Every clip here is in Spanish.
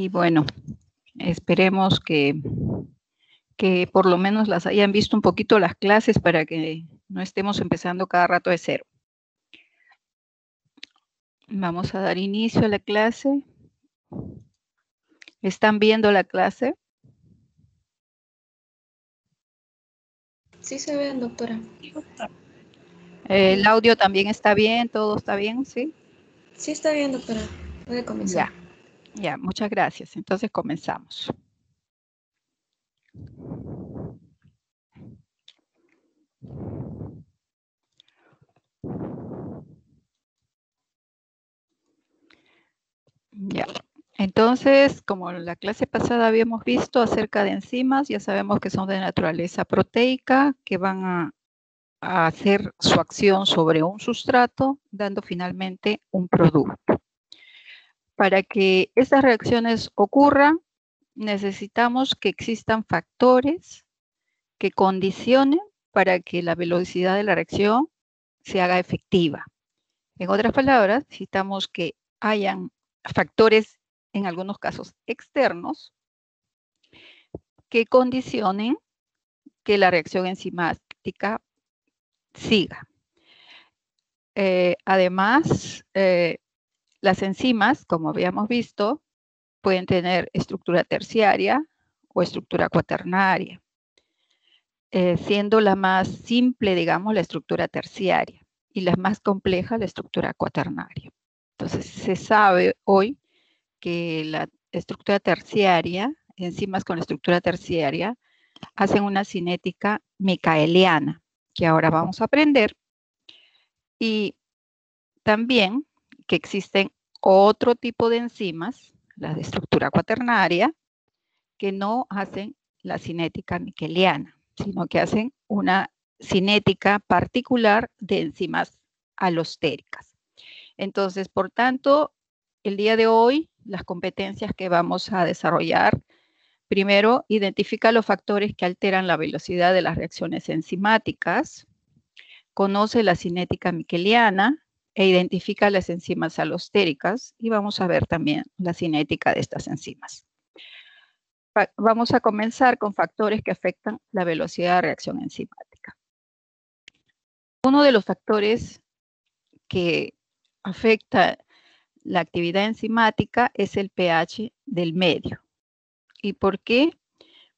Y bueno, esperemos que por lo menos las hayan visto un poquito las clases para que no estemos empezando cada rato de cero. Vamos a dar inicio a la clase. ¿Están viendo la clase? Sí se ven, doctora. ¿El audio también está bien? ¿Todo está bien? ¿Sí? Sí está bien, doctora. Puede comenzar. Ya, muchas gracias. Entonces comenzamos. Ya. Entonces, como en la clase pasada habíamos visto acerca de enzimas, ya sabemos que son de naturaleza proteica, que van a hacer su acción sobre un sustrato, dando finalmente un producto. Para que estas reacciones ocurran, necesitamos que existan factores que condicionen para que la velocidad de la reacción se haga efectiva. En otras palabras, necesitamos que hayan factores, en algunos casos externos, que condicionen que la reacción enzimática siga. Además, las enzimas, como habíamos visto, pueden tener estructura terciaria o estructura cuaternaria, siendo la más simple, digamos, la estructura terciaria y la más compleja, la estructura cuaternaria. Entonces, se sabe hoy que la estructura terciaria, enzimas con estructura terciaria, hacen una cinética micaeliana, que ahora vamos a aprender, y también que existen otro tipo de enzimas, las de estructura cuaternaria, que no hacen la cinética miqueliana, sino que hacen una cinética particular de enzimas alostéricas. Entonces, por tanto, el día de hoy, las competencias que vamos a desarrollar, primero, identifica los factores que alteran la velocidad de las reacciones enzimáticas, conoce la cinética miqueliana e identifica las enzimas alostéricas, y vamos a ver también la cinética de estas enzimas. Vamos a comenzar con factores que afectan la velocidad de reacción enzimática. Uno de los factores que afecta la actividad enzimática es el pH del medio. ¿Y por qué?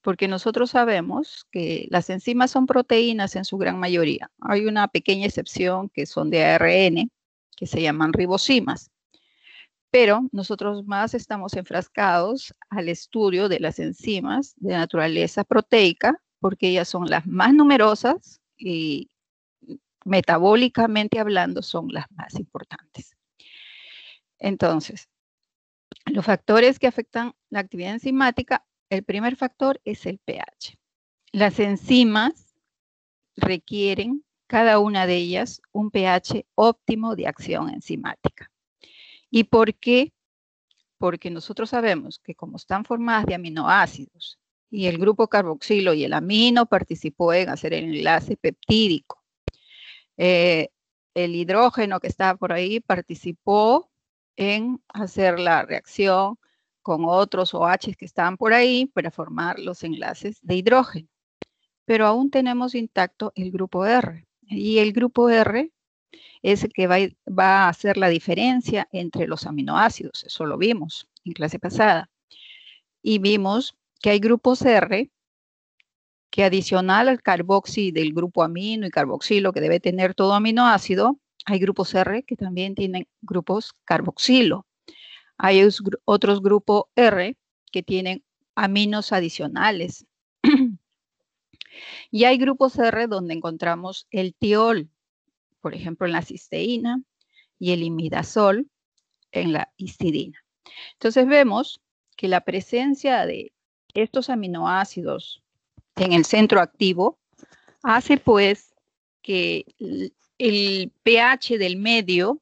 Porque nosotros sabemos que las enzimas son proteínas en su gran mayoría. Hay una pequeña excepción que son de ARN, que se llaman ribosimas. Pero nosotros más estamos enfrascados al estudio de las enzimas de naturaleza proteica, porque ellas son las más numerosas y metabólicamente hablando son las más importantes. Entonces, los factores que afectan la actividad enzimática, el primer factor es el pH. Las enzimas requieren, cada una de ellas, un pH óptimo de acción enzimática. ¿Y por qué? Porque nosotros sabemos que como están formadas de aminoácidos y el grupo carboxilo y el amino participó en hacer el enlace peptídico, el hidrógeno que está por ahí participó en hacer la reacción con otros OH que estaban por ahí para formar los enlaces de hidrógeno. Pero aún tenemos intacto el grupo R. Y el grupo R es el que va a hacer la diferencia entre los aminoácidos. Eso lo vimos en clase pasada. Y vimos que hay grupos R que adicional al carboxi del grupo amino y carboxilo que debe tener todo aminoácido, hay grupos R que también tienen grupos carboxilo. Hay otros grupos R que tienen aminos adicionales. Y hay grupos R donde encontramos el tiol, por ejemplo, en la cisteína, y el imidazol en la histidina. Entonces vemos que la presencia de estos aminoácidos en el centro activo hace pues que el pH del medio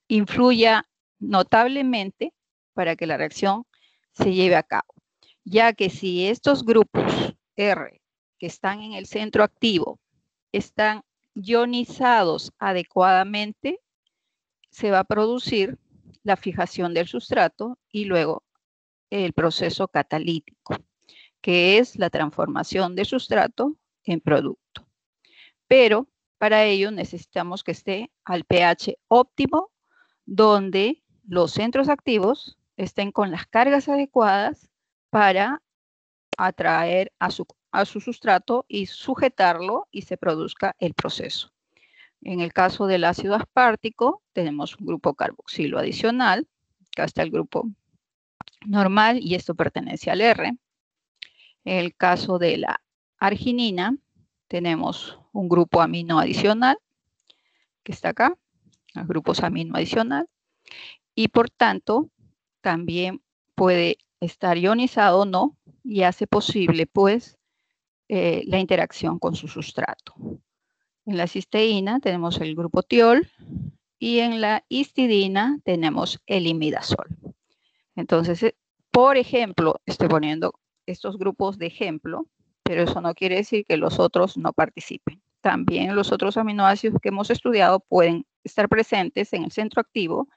influya notablemente para que la reacción se lleve a cabo, ya que si estos grupos R que están en el centro activo están ionizados adecuadamente, se va a producir la fijación del sustrato y luego el proceso catalítico, que es la transformación de sustrato en producto. Pero para ello necesitamos que esté al pH óptimo, donde los centros activos estén con las cargas adecuadas para atraer a su sustrato y sujetarlo y se produzca el proceso. En el caso del ácido aspartico, tenemos un grupo carboxilo adicional. Acá está el grupo normal y esto pertenece al R. En el caso de la arginina, tenemos un grupo amino adicional, que está acá, los grupos amino adicional, y por tanto, también puede estar ionizado o no, y hace posible, pues, la interacción con su sustrato. En la cisteína tenemos el grupo tiol, y en la histidina tenemos el imidazol. Entonces, por ejemplo, estoy poniendo estos grupos de ejemplo, pero eso no quiere decir que los otros no participen. También los otros aminoácidos que hemos estudiado pueden estar presentes en el centro activo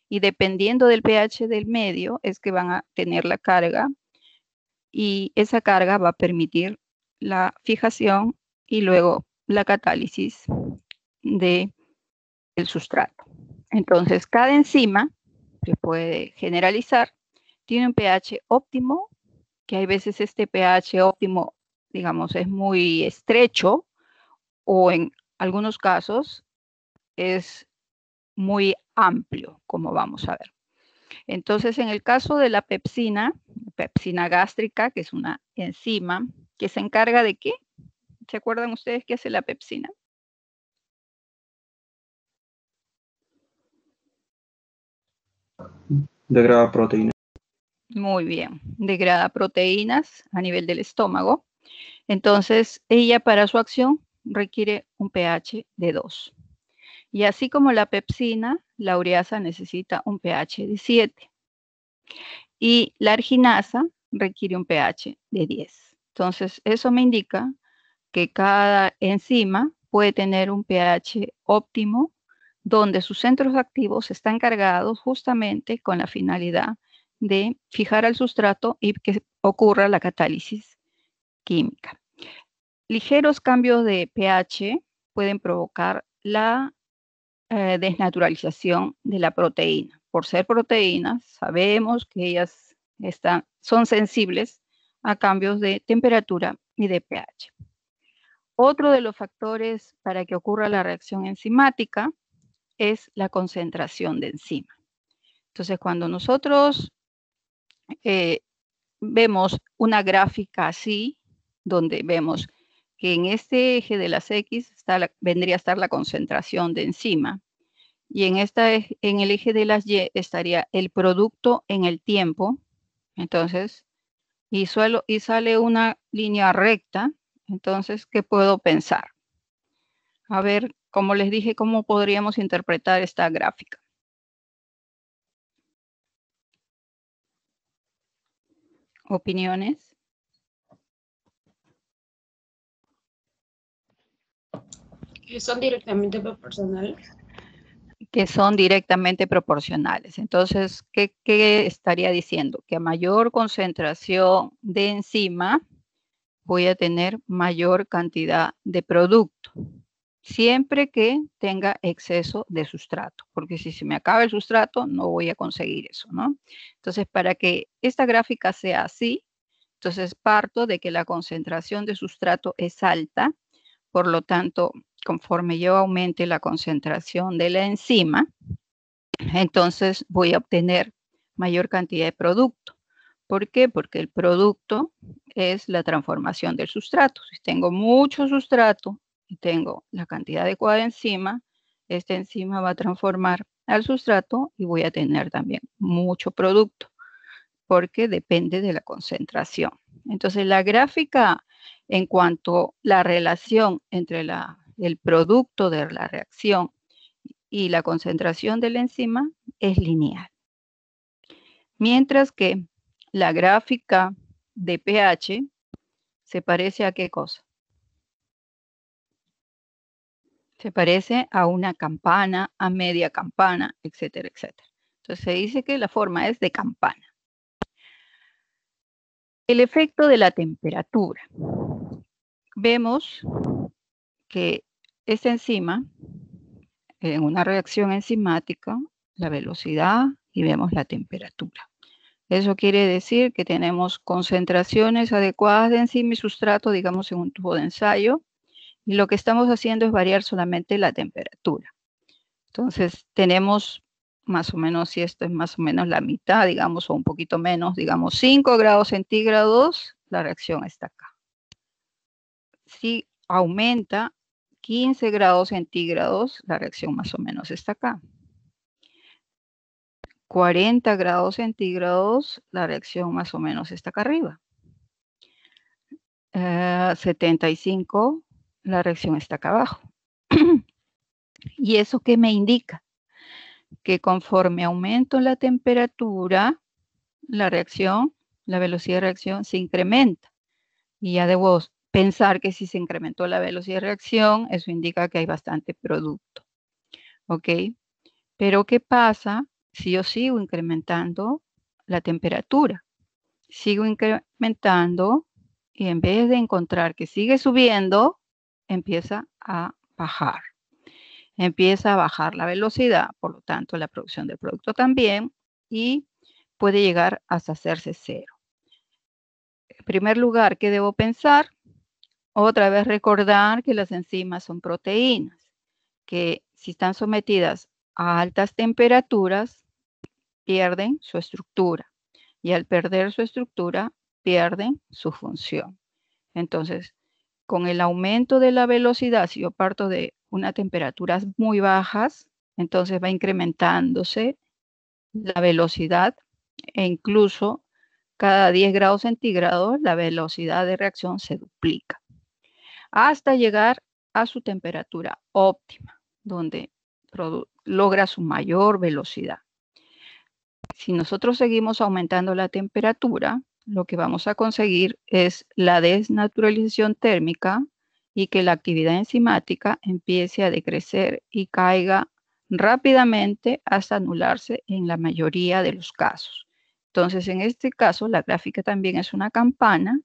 y dependiendo del pH del medio es que van a tener la carga y esa carga va a permitir la fijación y luego la catálisis del sustrato. Entonces, cada enzima, se puede generalizar, tiene un pH óptimo, que hay veces este pH óptimo, digamos, es muy estrecho o en algunos casos es muy amplio, como vamos a ver. Entonces, en el caso de la pepsina gástrica, que es una enzima, que se encarga de ¿qué? ¿Se acuerdan ustedes qué hace la pepsina? Degrada proteínas. Muy bien, degrada proteínas a nivel del estómago. Entonces, ella para su acción requiere un pH de 2. Y así como la pepsina, la ureasa necesita un pH de 7. Y la arginasa requiere un pH de 10. Entonces, eso me indica que cada enzima puede tener un pH óptimo donde sus centros activos están cargados justamente con la finalidad de fijar al sustrato y que ocurra la catálisis química. Ligeros cambios de pH pueden provocar la desnaturalización de la proteína. Por ser proteínas, sabemos que ellas son sensibles a cambios de temperatura y de pH. Otro de los factores para que ocurra la reacción enzimática es la concentración de enzima. Entonces, cuando nosotros vemos una gráfica así, donde vemos que en este eje de las X vendría a estar la concentración de enzima, y en el eje de las Y estaría el producto en el tiempo. Entonces, y sale una línea recta. Entonces, ¿qué puedo pensar? A ver, como les dije, ¿cómo podríamos interpretar esta gráfica? ¿Opiniones? Que son directamente proporcionales. Que son directamente proporcionales. Entonces, ¿qué estaría diciendo? Que a mayor concentración de enzima, voy a tener mayor cantidad de producto, siempre que tenga exceso de sustrato, porque si se me acaba el sustrato, no voy a conseguir eso, ¿no? Entonces, para que esta gráfica sea así, entonces parto de que la concentración de sustrato es alta, por lo tanto, conforme yo aumente la concentración de la enzima, entonces voy a obtener mayor cantidad de producto. ¿Por qué? Porque el producto es la transformación del sustrato. Si tengo mucho sustrato y tengo la cantidad adecuada de enzima, esta enzima va a transformar al sustrato y voy a tener también mucho producto, porque depende de la concentración. Entonces, la gráfica en cuanto a la relación entre el producto de la reacción y la concentración de la enzima es lineal. Mientras que la gráfica de pH se parece a ¿qué cosa? Se parece a una campana, a media campana, etcétera, etcétera. Entonces se dice que la forma es de campana. El efecto de la temperatura. Vemos que esta enzima, en una reacción enzimática, la velocidad y vemos la temperatura. Eso quiere decir que tenemos concentraciones adecuadas de enzima y sustrato, digamos, en un tubo de ensayo, y lo que estamos haciendo es variar solamente la temperatura. Entonces, tenemos más o menos, si esto es más o menos la mitad, digamos, o un poquito menos, digamos, 5 grados centígrados, la reacción está acá. Si aumenta 15 grados centígrados, la reacción más o menos está acá. 40 grados centígrados, la reacción más o menos está acá arriba. 75, la reacción está acá abajo. ¿Y eso qué me indica? Que conforme aumento la temperatura, la reacción, la velocidad de reacción se incrementa. Y ya debo pensar que si se incrementó la velocidad de reacción, eso indica que hay bastante producto. ¿Ok? Pero ¿qué pasa si yo sigo incrementando la temperatura? Sigo incrementando y en vez de encontrar que sigue subiendo, empieza a bajar. Empieza a bajar la velocidad, por lo tanto la producción del producto también, y puede llegar hasta hacerse cero. En primer lugar, ¿qué debo pensar? Otra vez recordar que las enzimas son proteínas, que si están sometidas a altas temperaturas, pierden su estructura. Y al perder su estructura, pierden su función. Entonces, con el aumento de la velocidad, si yo parto de unas temperaturas muy bajas, entonces va incrementándose la velocidad e incluso cada 10 grados centígrados la velocidad de reacción se duplica hasta llegar a su temperatura óptima, donde logra su mayor velocidad. Si nosotros seguimos aumentando la temperatura, lo que vamos a conseguir es la desnaturalización térmica y que la actividad enzimática empiece a decrecer y caiga rápidamente hasta anularse en la mayoría de los casos. Entonces, en este caso, la gráfica también es una campana,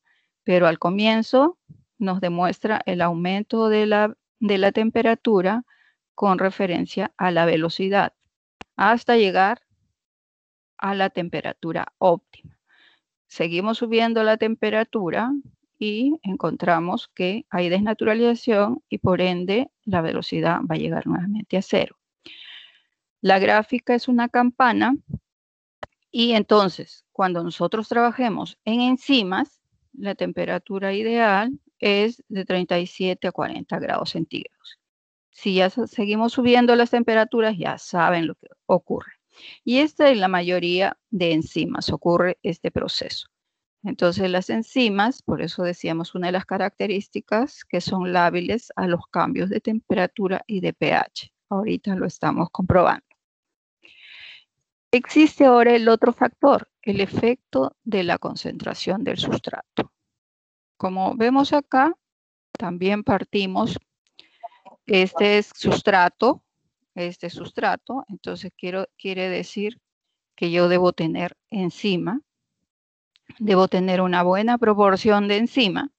pero al comienzo nos demuestra el aumento de la temperatura con referencia a la velocidad hasta llegar a la temperatura óptima. Seguimos subiendo la temperatura y encontramos que hay desnaturalización y por ende la velocidad va a llegar nuevamente a cero. La gráfica es una campana y entonces cuando nosotros trabajemos en enzimas, la temperatura ideal es de 37 a 40 grados centígrados. Si ya seguimos subiendo las temperaturas, ya saben lo que ocurre. Y en la mayoría de enzimas ocurre este proceso. Entonces las enzimas, por eso decíamos una de las características que son lábiles a los cambios de temperatura y de pH. Ahorita lo estamos comprobando. Existe ahora el otro factor, el efecto de la concentración del sustrato. Como vemos acá, también partimos, este es sustrato, entonces quiere decir que yo debo tener enzima, debo tener una buena proporción de enzima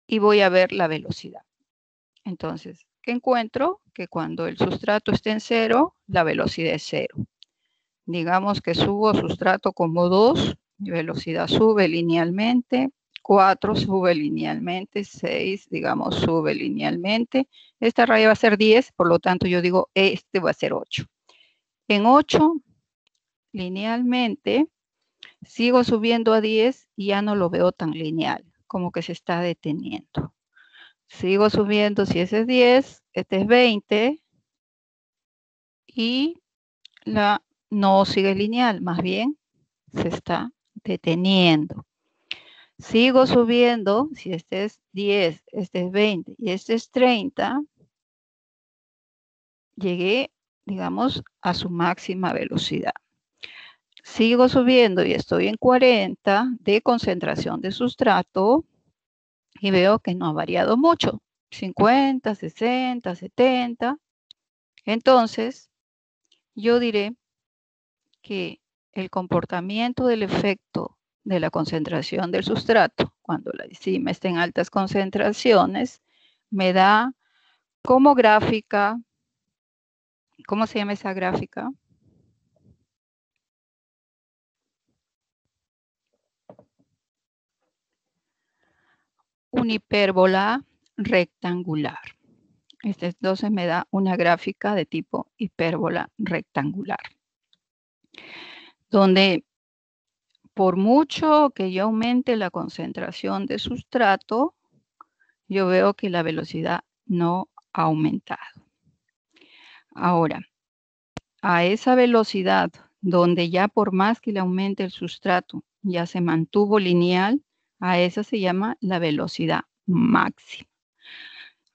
y voy a ver la velocidad. Entonces, ¿qué encuentro? Que cuando el sustrato esté en cero, la velocidad es cero. Digamos que subo sustrato como 2, mi velocidad sube linealmente, 4 sube linealmente, 6, digamos, sube linealmente. Esta raya va a ser 10, por lo tanto yo digo, este va a ser 8. En 8, linealmente, sigo subiendo a 10 y ya no lo veo tan lineal, como que se está deteniendo. Sigo subiendo, si ese es 10, este es 20 y no sigue lineal, más bien se está deteniendo. Sigo subiendo, si este es 10, este es 20 y este es 30, llegué, digamos, a su máxima velocidad. Sigo subiendo y estoy en 40 de concentración de sustrato y veo que no ha variado mucho, 50, 60, 70. Entonces, yo diré que el comportamiento del efecto de la concentración del sustrato, cuando la enzima está en altas concentraciones, me da como gráfica, ¿cómo se llama esa gráfica? Una hipérbola rectangular. Entonces me da una gráfica de tipo hipérbola rectangular, donde por mucho que yo aumente la concentración de sustrato, yo veo que la velocidad no ha aumentado. Ahora, a esa velocidad, donde ya por más que le aumente el sustrato, ya se mantuvo lineal, a esa se llama la velocidad máxima.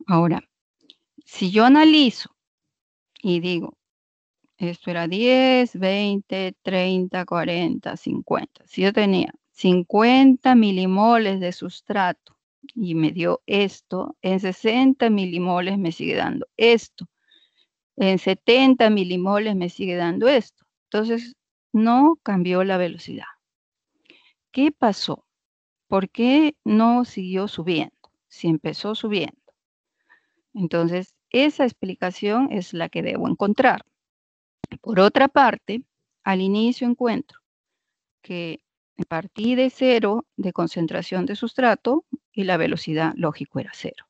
Ahora, si yo analizo y digo, esto era 10, 20, 30, 40, 50. Si yo tenía 50 milimoles de sustrato y me dio esto, en 60 milimoles me sigue dando esto. En 70 milimoles me sigue dando esto. Entonces, no cambió la velocidad. ¿Qué pasó? ¿Por qué no siguió subiendo? Si empezó subiendo. Entonces, esa explicación es la que debo encontrar. Por otra parte, al inicio encuentro que partí de 0 de concentración de sustrato y la velocidad lógico era 0.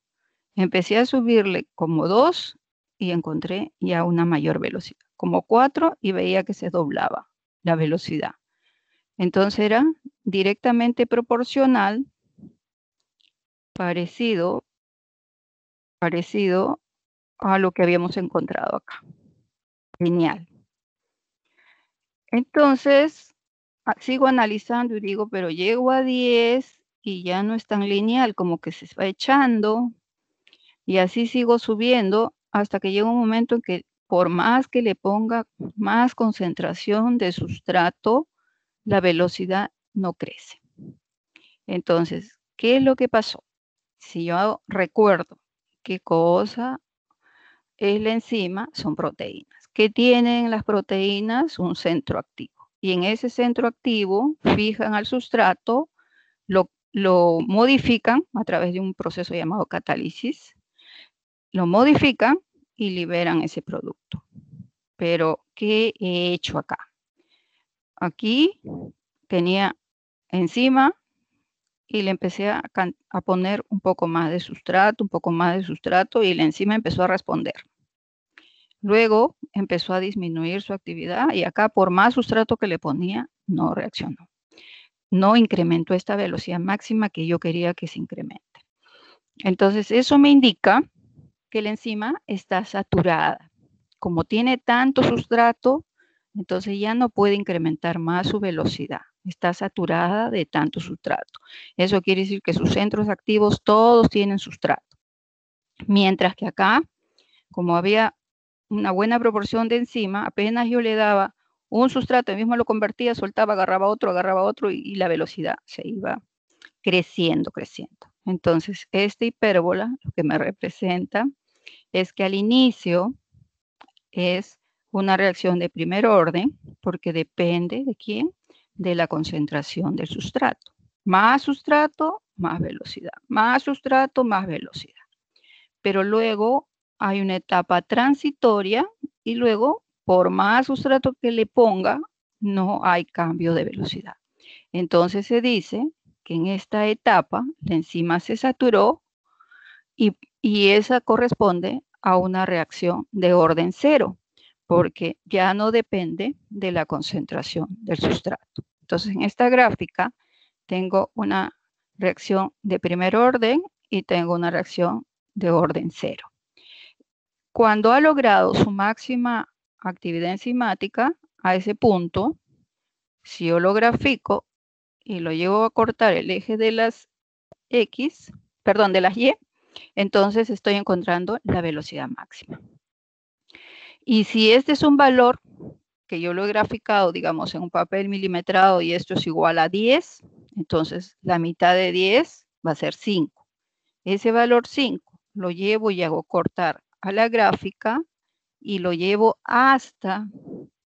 Empecé a subirle como 2 y encontré ya una mayor velocidad, como 4 y veía que se doblaba la velocidad. Entonces era directamente proporcional, parecido a lo que habíamos encontrado acá, lineal. Entonces, sigo analizando y digo, pero llego a 10 y ya no es tan lineal, como que se va echando, y así sigo subiendo hasta que llega un momento en que por más que le ponga más concentración de sustrato, la velocidad no crece. Entonces, ¿qué es lo que pasó? Si yo recuerdo qué cosa es la enzima, son proteínas. ¿Qué tienen las proteínas? Un centro activo. Y en ese centro activo fijan al sustrato, lo modifican a través de un proceso llamado catálisis, lo modifican y liberan ese producto. Pero, ¿qué he hecho acá? Aquí tenía enzima y le empecé a poner un poco más de sustrato, y la enzima empezó a responder. Luego empezó a disminuir su actividad y acá por más sustrato que le ponía, no reaccionó. No incrementó esta velocidad máxima que yo quería que se incremente. Entonces, eso me indica que la enzima está saturada. Como tiene tanto sustrato, entonces ya no puede incrementar más su velocidad. Está saturada de tanto sustrato. Eso quiere decir que sus centros activos todos tienen sustrato. Mientras que acá, como había una buena proporción de enzima, apenas yo le daba un sustrato, el mismo lo convertía, soltaba, agarraba otro y la velocidad se iba creciendo. Entonces, esta hipérbola lo que me representa es que al inicio es una reacción de primer orden, porque depende de quién, de la concentración del sustrato. Más sustrato, más velocidad. Más sustrato, más velocidad. Pero luego hay una etapa transitoria y luego, por más sustrato que le ponga, no hay cambio de velocidad. Entonces se dice que en esta etapa la enzima se saturó y esa corresponde a una reacción de orden 0, porque ya no depende de la concentración del sustrato. Entonces, en esta gráfica tengo una reacción de primer orden y tengo una reacción de orden 0. Cuando ha logrado su máxima actividad enzimática, a ese punto, si yo lo grafico y lo llevo a cortar el eje de las X, perdón, de las Y, entonces estoy encontrando la velocidad máxima. Y si este es un valor que yo lo he graficado, digamos, en un papel milimetrado y esto es igual a 10, entonces la mitad de 10 va a ser 5. Ese valor 5 lo llevo y hago cortar a la gráfica y lo llevo hasta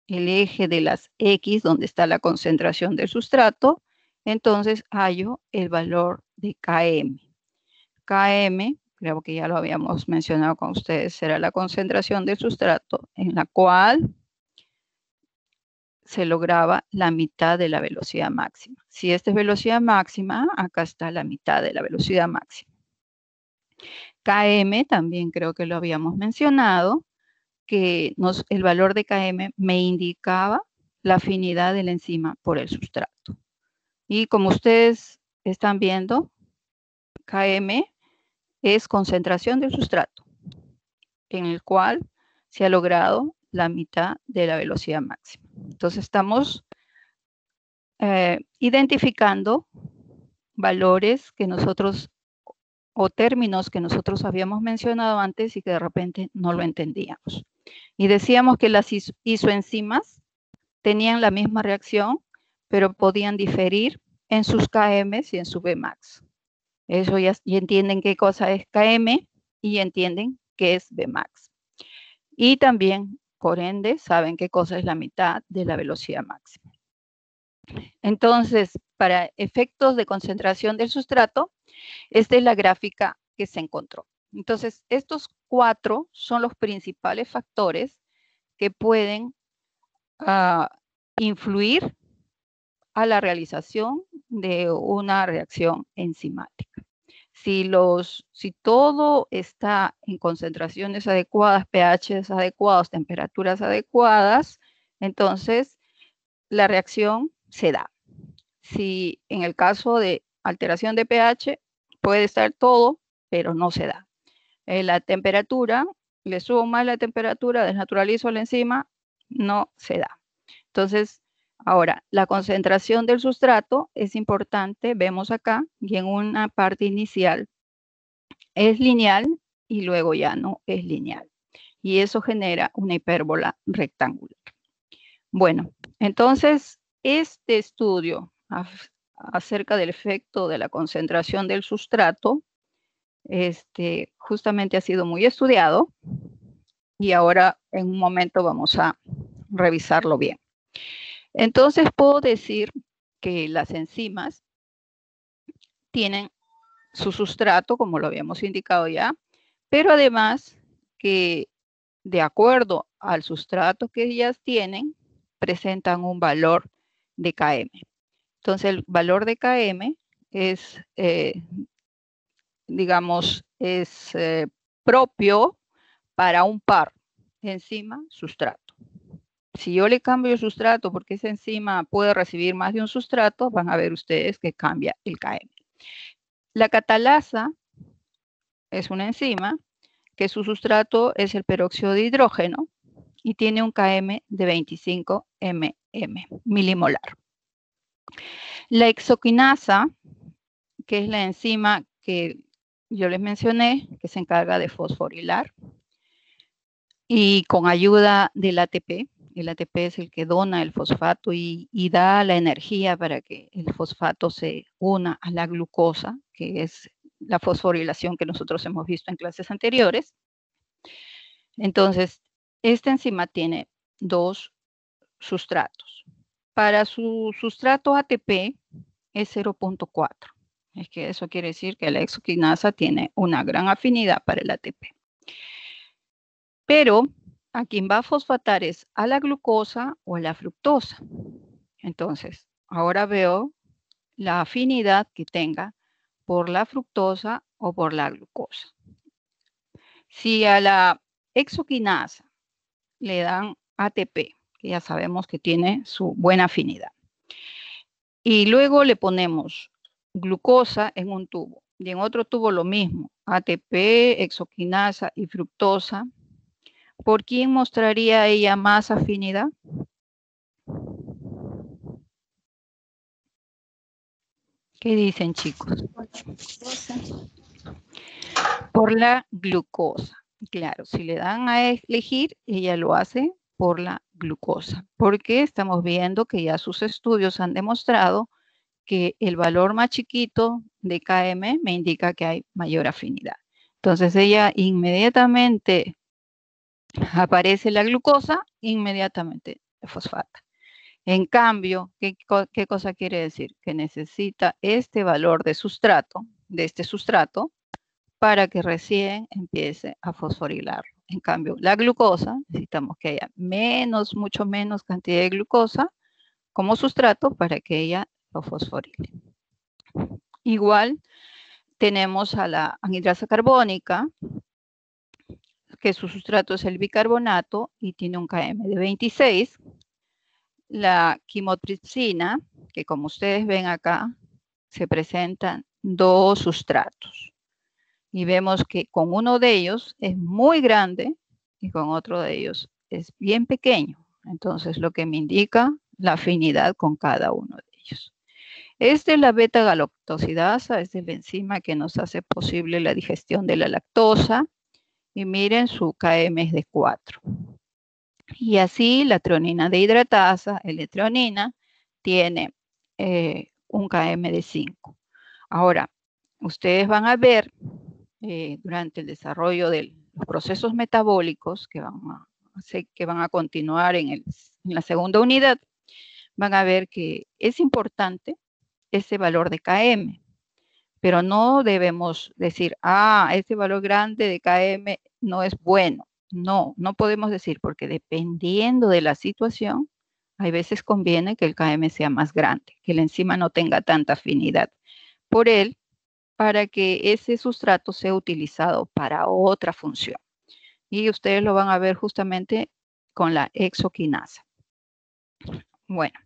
el eje de las X, donde está la concentración del sustrato, entonces hallo el valor de Km. Km, creo que ya lo habíamos mencionado con ustedes, será la concentración del sustrato en la cual se lograba la mitad de la velocidad máxima. Si esta es velocidad máxima, acá está la mitad de la velocidad máxima. Km también creo que lo habíamos mencionado, que el valor de Km me indicaba la afinidad de la enzima por el sustrato. Y como ustedes están viendo, Km es concentración del sustrato, en el cual se ha logrado la mitad de la velocidad máxima. Entonces estamos identificando valores que nosotros, o términos que nosotros habíamos mencionado antes y que de repente no lo entendíamos. Y decíamos que las isoenzimas tenían la misma reacción, pero podían diferir en sus Km y en su Vmax. Eso ya entienden qué cosa es Km y entienden qué es Vmax. Y también, por ende, saben qué cosa es la mitad de la velocidad máxima. Entonces, para efectos de concentración del sustrato, esta es la gráfica que se encontró. Entonces, estos 4 son los principales factores que pueden influir a la realización de una reacción enzimática. Si todo está en concentraciones adecuadas, pHs adecuados, temperaturas adecuadas, entonces la reacción se da. Si en el caso de alteración de pH puede estar todo, pero no se da. La temperatura, le subo más la temperatura, desnaturalizo la enzima, no se da. Entonces, ahora, la concentración del sustrato es importante, vemos acá, y en una parte inicial es lineal y luego ya no es lineal. Y eso genera una hipérbola rectangular. Bueno, entonces, este estudio acerca del efecto de la concentración del sustrato, justamente ha sido muy estudiado y ahora en un momento vamos a revisarlo bien. Entonces puedo decir que las enzimas tienen su sustrato, como lo habíamos indicado ya, pero además que de acuerdo al sustrato que ellas tienen, presentan un valor de Km. Entonces el valor de Km es, digamos, es propio para un par enzima-sustrato. Si yo le cambio el sustrato porque esa enzima puede recibir más de un sustrato, van a ver ustedes que cambia el Km. La catalasa es una enzima que su sustrato es el peróxido de hidrógeno y tiene un Km de 25 milimolar. La hexoquinasa, que es la enzima que yo les mencioné, que se encarga de fosforilar, y con ayuda del ATP, el ATP es el que dona el fosfato y da la energía para que el fosfato se una a la glucosa, que es la fosforilación que nosotros hemos visto en clases anteriores. Entonces, esta enzima tiene 2 sustratos. Para su sustrato ATP es 0.4. Es que eso quiere decir que la hexoquinasa tiene una gran afinidad para el ATP. Pero a quien va a fosfatar es a la glucosa o a la fructosa. Entonces, ahora veo la afinidad que tenga por la fructosa o por la glucosa. Si a la hexoquinasa le dan ATP, que ya sabemos que tiene su buena afinidad, y luego le ponemos glucosa en un tubo, y en otro tubo lo mismo, ATP, hexoquinasa y fructosa, ¿por quién mostraría ella más afinidad? ¿Qué dicen, chicos? Por la glucosa. Claro, si le dan a elegir, ella lo hace por la glucosa, porque estamos viendo que ya sus estudios han demostrado que el valor más chiquito de Km me indica que hay mayor afinidad. Entonces ella inmediatamente aparece la glucosa, inmediatamente fosfata. En cambio, ¿qué cosa quiere decir? Que necesita este valor de sustrato, de este sustrato, para que recién empiece a fosforilar. En cambio, la glucosa, necesitamos que haya mucho menos cantidad de glucosa como sustrato para que ella lo fosforile. Igual tenemos a la anhidrasa carbónica, que su sustrato es el bicarbonato y tiene un km de 26. La quimotripsina, que como ustedes ven acá, se presentan dos sustratos. Y vemos que con uno de ellos es muy grande y con otro de ellos es bien pequeño. Entonces, lo que me indica la afinidad con cada uno de ellos. Esta es la beta-galactosidasa, es la enzima que nos hace posible la digestión de la lactosa. Y miren, su km es de 4. Y así la treonina deshidratasa, L-treonina, tiene un km de 5. Ahora, ustedes van a ver durante el desarrollo de los procesos metabólicos que van a continuar en la segunda unidad, van a ver que es importante ese valor de km, pero no debemos decir, ese valor grande de km no es bueno. No podemos decir, porque dependiendo de la situación, hay veces conviene que el km sea más grande, que la enzima no tenga tanta afinidad por él, para que ese sustrato sea utilizado para otra función. Y ustedes lo van a ver justamente con la exoquinasa. Bueno,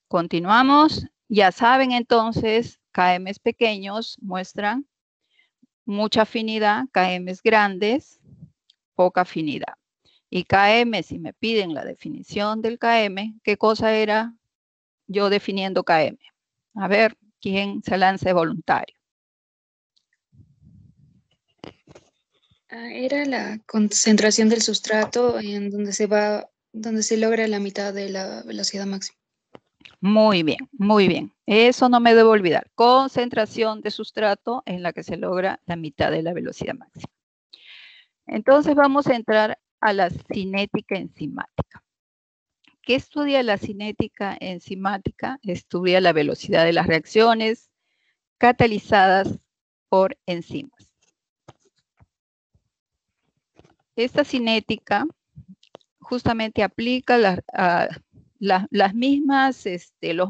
continuamos. Ya saben entonces, KMs pequeños muestran mucha afinidad, KMs grandes, poca afinidad. Y KM, si me piden la definición del KM, ¿qué cosa era yo definiendo KM? A ver, ¿quién se lanza de voluntario? Era la concentración del sustrato en donde se logra la mitad de la velocidad máxima. Muy bien, muy bien. Eso no me debo olvidar. Concentración de sustrato en la que se logra la mitad de la velocidad máxima. Entonces vamos a entrar a la cinética enzimática. ¿Qué estudia la cinética enzimática? Estudia la velocidad de las reacciones catalizadas por enzimas. Esta cinética justamente aplica los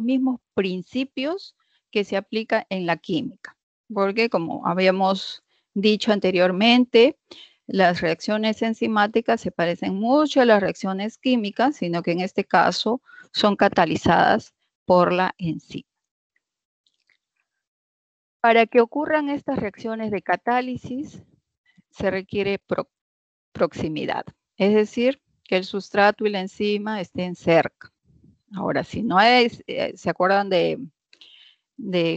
mismos principios que se aplican en la química, porque como habíamos dicho anteriormente, las reacciones enzimáticas se parecen mucho a las reacciones químicas, sino que en este caso son catalizadas por la enzima. Para que ocurran estas reacciones de catálisis, se requiere proximidad, es decir, que el sustrato y la enzima estén cerca. Ahora, si no es, ¿se acuerdan de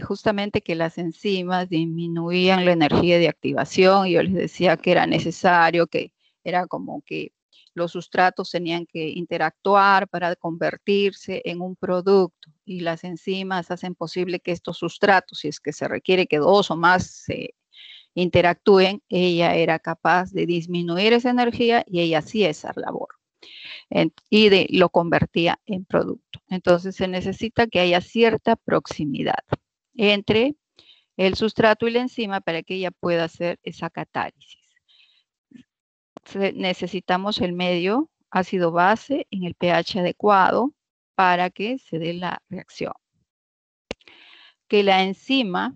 justamente que las enzimas disminuían la energía de activación? Y yo les decía que era necesario, que era como que los sustratos tenían que interactuar para convertirse en un producto, y las enzimas hacen posible que estos sustratos, si es que se requiere que dos o más se interactúen, ella era capaz de disminuir esa energía y ella hacía esa labor. Y lo convertía en producto. Entonces se necesita que haya cierta proximidad entre el sustrato y la enzima para que ella pueda hacer esa catálisis. Necesitamos el medio ácido base en el pH adecuado para que se dé la reacción. Que la enzima,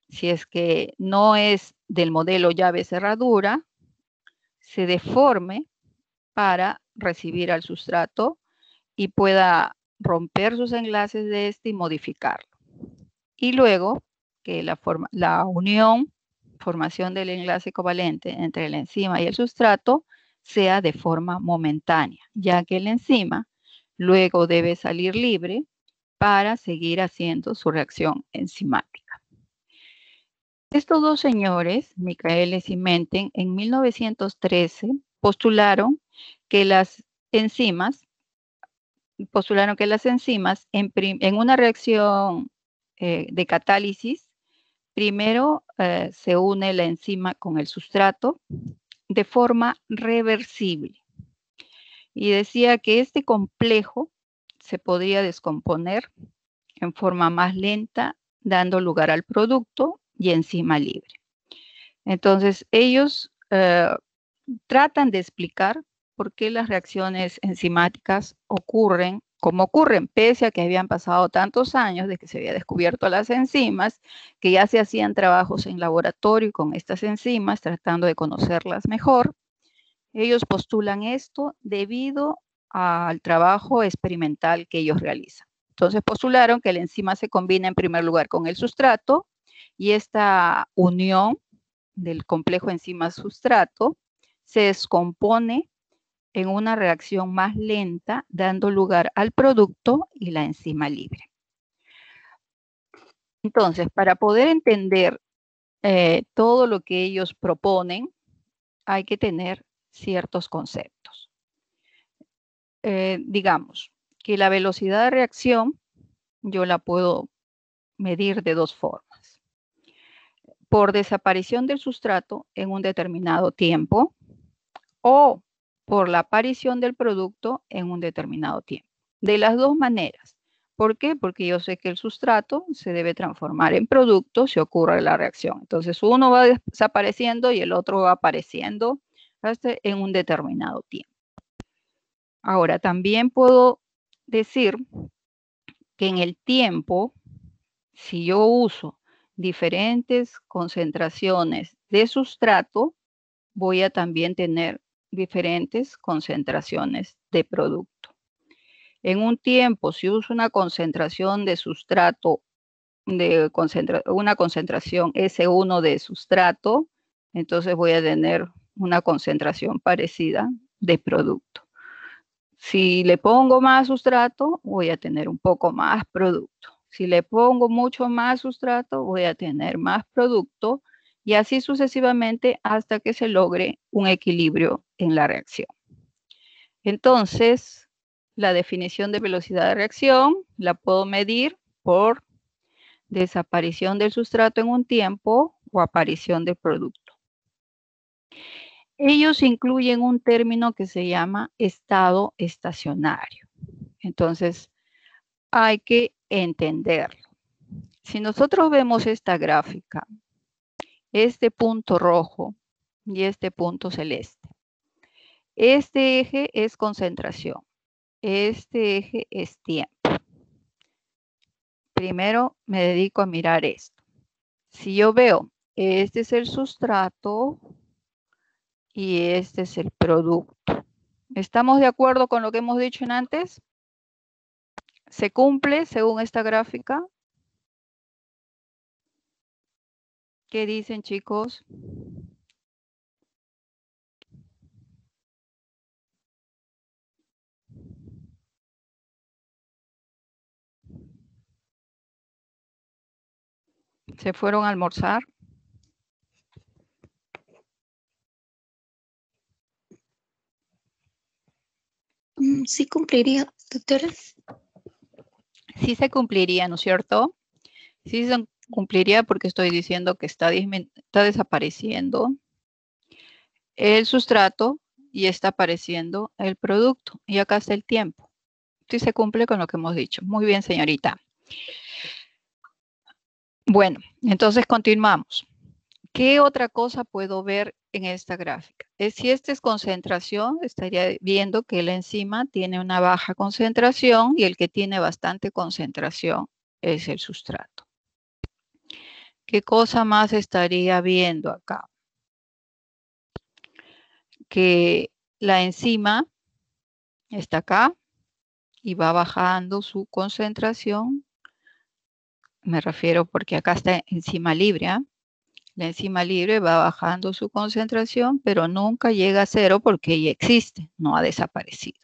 si es que no es del modelo llave cerradura, se deforme para recibir al sustrato y pueda romper sus enlaces de este y modificarlo. Y luego que la formación del enlace covalente entre la enzima y el sustrato sea de forma momentánea, ya que la enzima luego debe salir libre para seguir haciendo su reacción enzimática. Estos dos señores, Michaelis y Menten, en 1913 postularon que las enzimas en una reacción de catálisis, primero se une la enzima con el sustrato de forma reversible. Y decía que este complejo se podría descomponer en forma más lenta, dando lugar al producto y enzima libre. Entonces, ellos tratan de explicar por qué las reacciones enzimáticas ocurren como ocurren, pese a que habían pasado tantos años desde que se había descubierto las enzimas, que ya se hacían trabajos en laboratorio con estas enzimas, tratando de conocerlas mejor. Ellos postulan esto debido al trabajo experimental que ellos realizan. Entonces postularon que la enzima se combina en primer lugar con el sustrato y esta unión del complejo enzima-sustrato se descompone en una reacción más lenta, dando lugar al producto y la enzima libre. Entonces, para poder entender todo lo que ellos proponen, hay que tener ciertos conceptos. Digamos que la velocidad de reacción yo la puedo medir de dos formas. Por desaparición del sustrato en un determinado tiempo o por la aparición del producto en un determinado tiempo. De las dos maneras. ¿Por qué? Porque yo sé que el sustrato se debe transformar en producto si ocurre la reacción. Entonces uno va desapareciendo y el otro va apareciendo en un determinado tiempo. Ahora, también puedo decir que en el tiempo, si yo uso diferentes concentraciones de sustrato, voy a también tener diferentes concentraciones de producto. En un tiempo, si uso una concentración de sustrato, una concentración S1 de sustrato, entonces voy a tener una concentración parecida de producto. Si le pongo más sustrato, voy a tener un poco más producto. Si le pongo mucho más sustrato, voy a tener más producto y así sucesivamente hasta que se logre un equilibrio en la reacción. Entonces, la definición de velocidad de reacción la puedo medir por desaparición del sustrato en un tiempo o aparición del producto. Ellos incluyen un término que se llama estado estacionario. Entonces, hay que entenderlo. Si nosotros vemos esta gráfica, este punto rojo y este punto celeste, este eje es concentración, este eje es tiempo. Primero me dedico a mirar esto. Si yo veo, este es el sustrato y este es el producto. ¿Estamos de acuerdo con lo que hemos dicho antes? ¿Se cumple según esta gráfica? ¿Qué dicen, chicos? ¿Se fueron a almorzar? Sí cumpliría, doctora. Sí se cumpliría, ¿no es cierto? Sí se cumpliría porque estoy diciendo que está desapareciendo el sustrato y está apareciendo el producto. Y acá está el tiempo. Sí se cumple con lo que hemos dicho. Muy bien, señorita. Bueno, entonces continuamos. ¿Qué otra cosa puedo ver en esta gráfica? Si esta es concentración, estaría viendo que la enzima tiene una baja concentración y el que tiene bastante concentración es el sustrato. ¿Qué cosa más estaría viendo acá? Que la enzima está acá y va bajando su concentración. Me refiero porque acá está enzima libre, ¿eh? La enzima libre va bajando su concentración, pero nunca llega a cero porque ya existe, no ha desaparecido.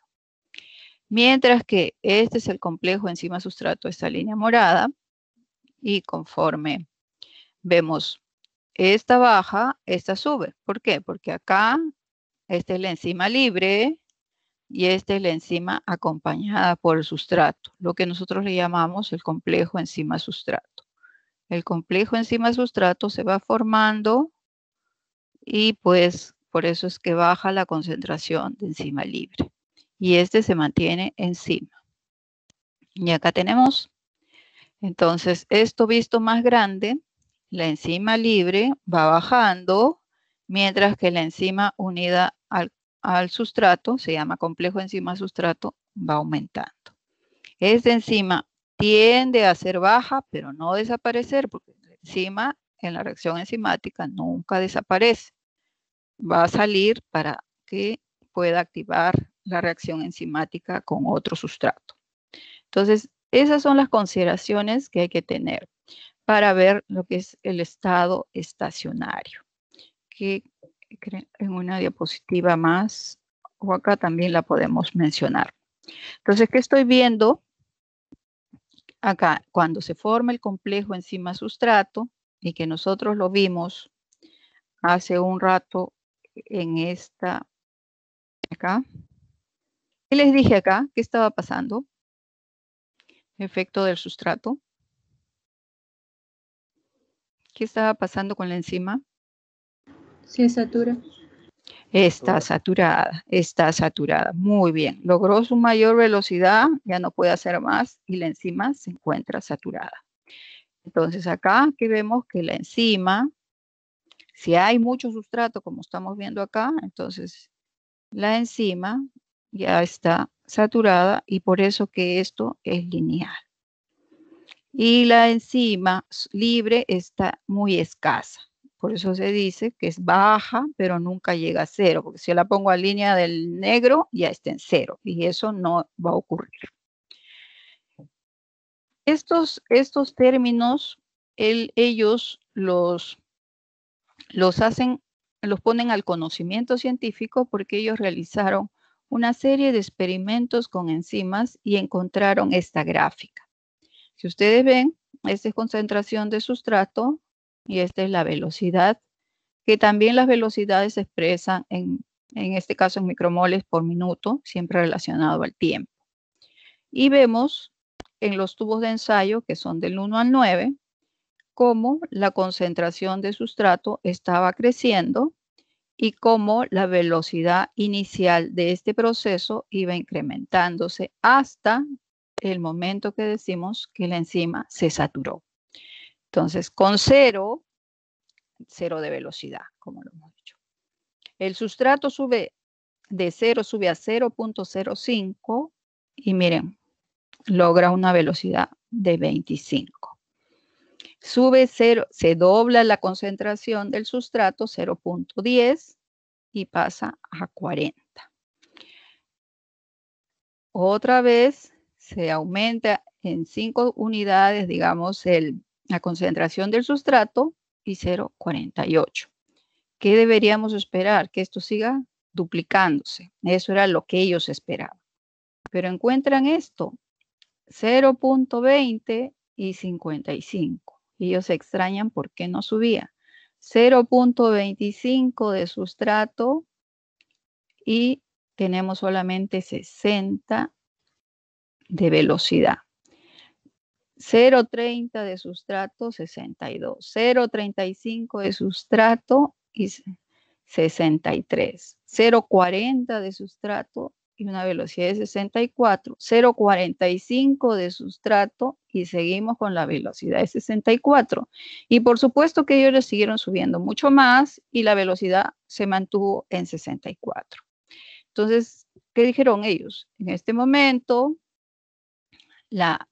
Mientras que este es el complejo enzima-sustrato, esta línea morada, y conforme vemos esta baja, esta sube. ¿Por qué? Porque acá esta es la enzima libre y esta es la enzima acompañada por el sustrato, lo que nosotros le llamamos el complejo enzima-sustrato. El complejo enzima-sustrato se va formando y pues por eso es que baja la concentración de enzima libre. Y este se mantiene encima. Y acá tenemos, entonces, esto visto más grande, la enzima libre va bajando, mientras que la enzima unida al sustrato, se llama complejo enzima-sustrato, va aumentando. Esta enzima tiende a ser baja, pero no desaparecer, porque la enzima en la reacción enzimática nunca desaparece. Va a salir para que pueda activar la reacción enzimática con otro sustrato. Entonces, esas son las consideraciones que hay que tener para ver lo que es el estado estacionario, que en una diapositiva más, o acá también la podemos mencionar. Entonces, ¿qué estoy viendo? Acá, cuando se forma el complejo enzima-sustrato, y que nosotros lo vimos hace un rato en esta, acá. ¿Qué les dije acá? ¿Qué estaba pasando? Efecto del sustrato. ¿Qué estaba pasando con la enzima? Se satura. Está saturada. Muy bien. Logró su mayor velocidad, ya no puede hacer más y la enzima se encuentra saturada. Entonces acá que vemos que la enzima, si hay mucho sustrato como estamos viendo acá, entonces la enzima ya está saturada y por eso que esto es lineal. Y la enzima libre está muy escasa. Por eso se dice que es baja, pero nunca llega a cero, porque si yo la pongo a línea del negro, ya está en cero, y eso no va a ocurrir. Estos términos, ellos los ponen al conocimiento científico porque ellos realizaron una serie de experimentos con enzimas y encontraron esta gráfica. Si ustedes ven, esta es concentración de sustrato y esta es la velocidad, que también las velocidades se expresan en este caso en micromoles por minuto, siempre relacionado al tiempo. Y vemos en los tubos de ensayo, que son del 1 al 9, cómo la concentración de sustrato estaba creciendo y cómo la velocidad inicial de este proceso iba incrementándose hasta el momento que decimos que la enzima se saturó. Entonces, con cero de velocidad, como lo hemos dicho. El sustrato sube de 0, sube a 0.05 y miren, logra una velocidad de 25. Sube 0, se dobla la concentración del sustrato, 0.10 y pasa a 40. Otra vez se aumenta en 5 unidades, digamos, la concentración del sustrato y 0.48. ¿Qué deberíamos esperar? Que esto siga duplicándose. Eso era lo que ellos esperaban. Pero encuentran esto, 0.20 y 55. Ellos se extrañan por qué no subía. 0.25 de sustrato y tenemos solamente 60 de velocidad. 0.30 de sustrato, 62. 0.35 de sustrato y 63. 0.40 de sustrato y una velocidad de 64. 0.45 de sustrato y seguimos con la velocidad de 64. Y por supuesto que ellos le siguieron subiendo mucho más y la velocidad se mantuvo en 64. Entonces, ¿qué dijeron ellos? En este momento, la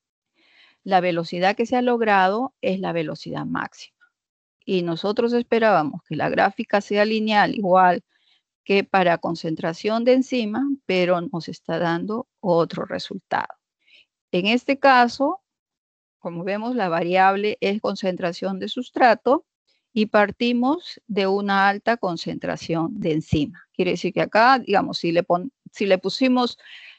velocidad que se ha logrado es la velocidad máxima. Y nosotros esperábamos que la gráfica sea lineal, igual que para concentración de enzima, pero nos está dando otro resultado. En este caso, como vemos, la variable es concentración de sustrato y partimos de una alta concentración de enzima. Quiere decir que acá, digamos, si le pusimos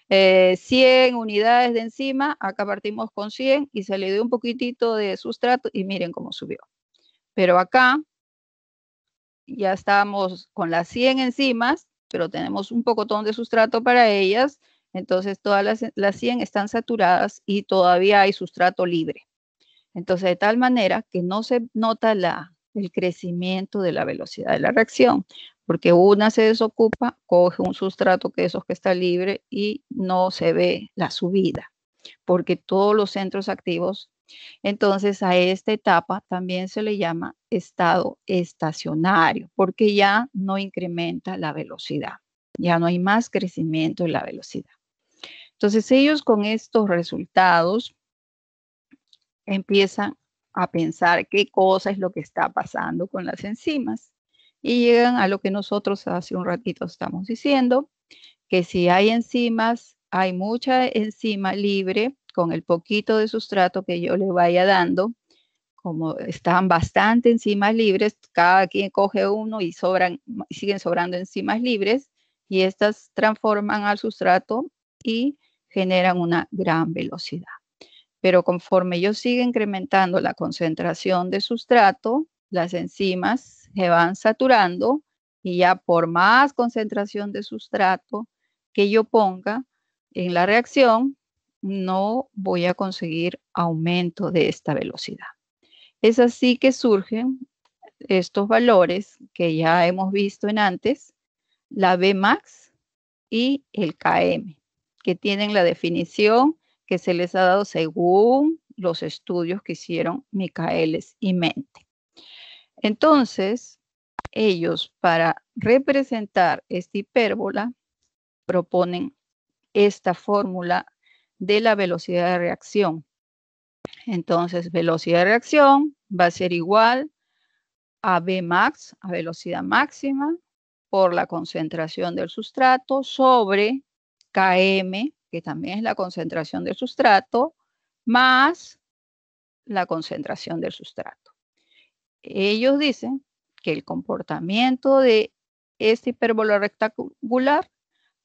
100 unidades de enzima, acá partimos con 100 y se le dio un poquitito de sustrato y miren cómo subió. Pero acá ya estamos con las 100 enzimas, pero tenemos un pocotón de sustrato para ellas, entonces todas las 100 están saturadas y todavía hay sustrato libre. Entonces, de tal manera que no se nota el crecimiento de la velocidad de la reacción, porque una se desocupa, coge un sustrato que esos que está libre y no se ve la subida. porque todos los centros activos, entonces a esta etapa también se le llama estado estacionario, porque ya no incrementa la velocidad, ya no hay más crecimiento en la velocidad. Entonces ellos con estos resultados empiezan a pensar qué cosa es lo que está pasando con las enzimas y llegan a lo que nosotros hace un ratito estamos diciendo, que si hay enzimas, hay mucha enzima libre con el poquito de sustrato que yo le vaya dando. Como están bastante enzimas libres, cada quien coge uno y siguen sobrando enzimas libres y estas transforman al sustrato y generan una gran velocidad. Pero conforme yo siga incrementando la concentración de sustrato, las enzimas se van saturando y ya por más concentración de sustrato que yo ponga en la reacción, no voy a conseguir aumento de esta velocidad. Es así que surgen estos valores que ya hemos visto en antes, la Vmax y el Km, que tienen la definición que se les ha dado según los estudios que hicieron Michaelis y Mente. Entonces, ellos para representar esta hipérbola proponen esta fórmula de la velocidad de reacción. Entonces, velocidad de reacción va a ser igual a Vmax, a velocidad máxima, por la concentración del sustrato sobre Km, que también es la concentración del sustrato, más la concentración del sustrato. Ellos dicen que el comportamiento de esta hipérbola rectangular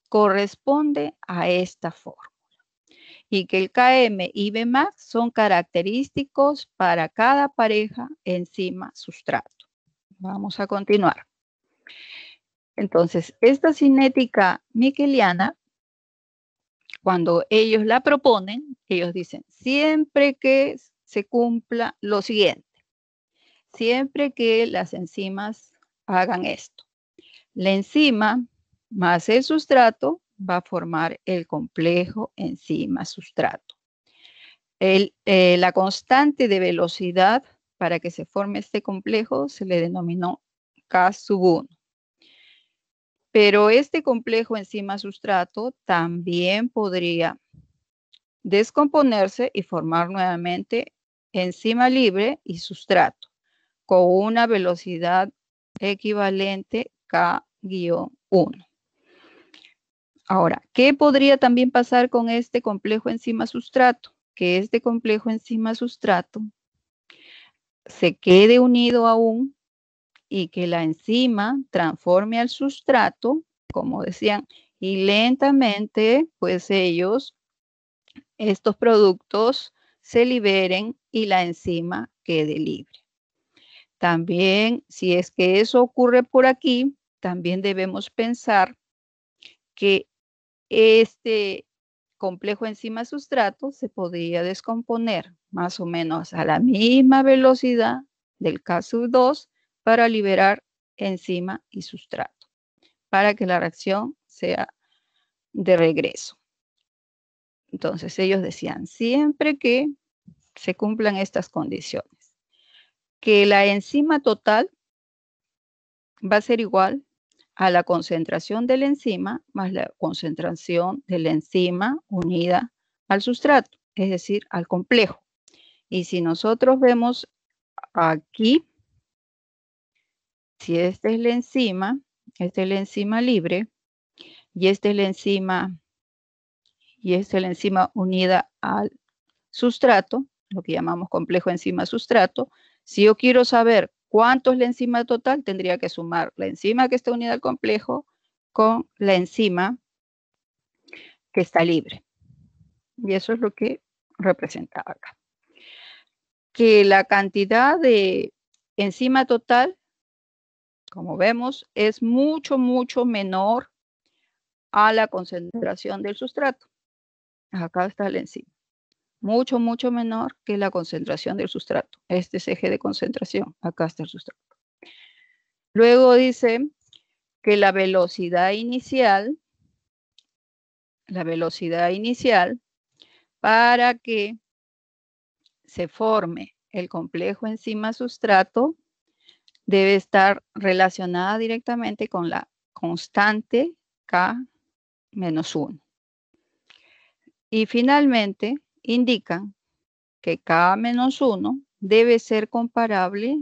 corresponde a esta fórmula y que el Km y Vmax son característicos para cada pareja enzima-sustrato. Vamos a continuar. Entonces, esta cinética miqueliana, cuando ellos la proponen, ellos dicen, siempre que se cumpla lo siguiente, siempre que las enzimas hagan esto. La enzima más el sustrato va a formar el complejo enzima-sustrato. La constante de velocidad para que se forme este complejo se le denominó K sub 1. Pero este complejo enzima-sustrato también podría descomponerse y formar nuevamente enzima libre y sustrato con una velocidad equivalente K-1. Ahora, ¿qué podría también pasar con este complejo enzima-sustrato? Que este complejo enzima-sustrato se quede unido aún y que la enzima transforme al sustrato, como decían, y lentamente, pues estos productos se liberen y la enzima quede libre. También, si es que eso ocurre por aquí, también debemos pensar que este complejo enzima-sustrato se podría descomponer más o menos a la misma velocidad del K2 para liberar enzima y sustrato, para que la reacción sea de regreso. Entonces ellos decían, siempre que se cumplan estas condiciones, que la enzima total va a ser igual a la concentración de la enzima más la concentración de la enzima unida al sustrato, es decir, al complejo. Y si nosotros vemos aquí, si esta es la enzima libre, y esta es la enzima unida al sustrato, lo que llamamos complejo enzima-sustrato. Si yo quiero saber cuánto es la enzima total, tendría que sumar la enzima que está unida al complejo con la enzima que está libre. Y eso es lo que representaba acá. Que la cantidad de enzima total, como vemos, es mucho, mucho menor a la concentración del sustrato. Acá está la enzima. Mucho, mucho menor que la concentración del sustrato. Este es eje de concentración. Acá está el sustrato. Luego dice que la velocidad inicial para que se forme el complejo enzima-sustrato, debe estar relacionada directamente con la constante K-1. Y finalmente, indican que K-1 debe ser comparable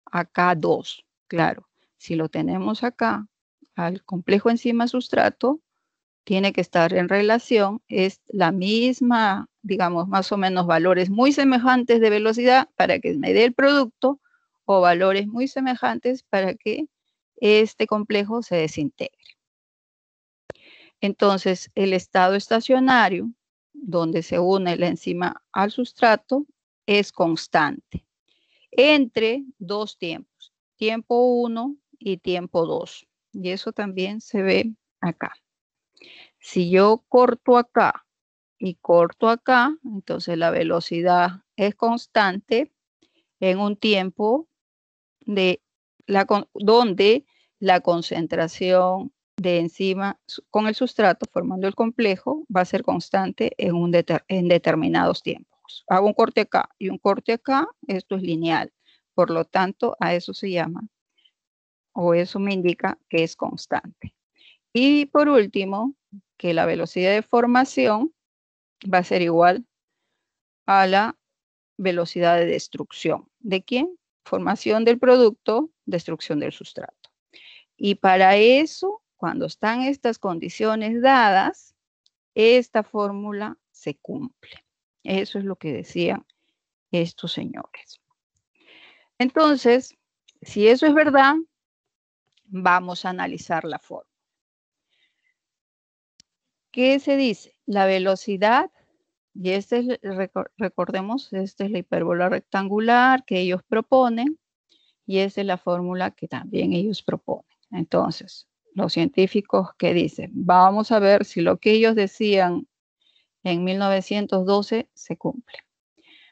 a K2. Claro, si lo tenemos acá, al complejo enzima-sustrato, tiene que estar en relación, es la misma, digamos, más o menos valores muy semejantes de velocidad para que me dé el producto, o valores muy semejantes para que este complejo se desintegre. Entonces, el estado estacionario, donde se une la enzima al sustrato, es constante entre dos tiempos, tiempo 1 y tiempo 2. Y eso también se ve acá. Si yo corto acá y corto acá, entonces la velocidad es constante en un tiempo donde la concentración de enzima con el sustrato formando el complejo va a ser constante en determinados tiempos. Hago un corte acá y un corte acá, esto es lineal. Por lo tanto, a eso se llama, o eso me indica que es constante. Y por último, que la velocidad de formación va a ser igual a la velocidad de destrucción. ¿De quién? Formación del producto, destrucción del sustrato. Y para eso, cuando están estas condiciones dadas, esta fórmula se cumple. Eso es lo que decían estos señores. Entonces, si eso es verdad, vamos a analizar la fórmula. ¿Qué se dice? La velocidad, y recordemos, esta es la hipérbola rectangular que ellos proponen, y esa es la fórmula que también ellos proponen. Entonces, los científicos que dicen, vamos a ver si lo que ellos decían en 1912 se cumple.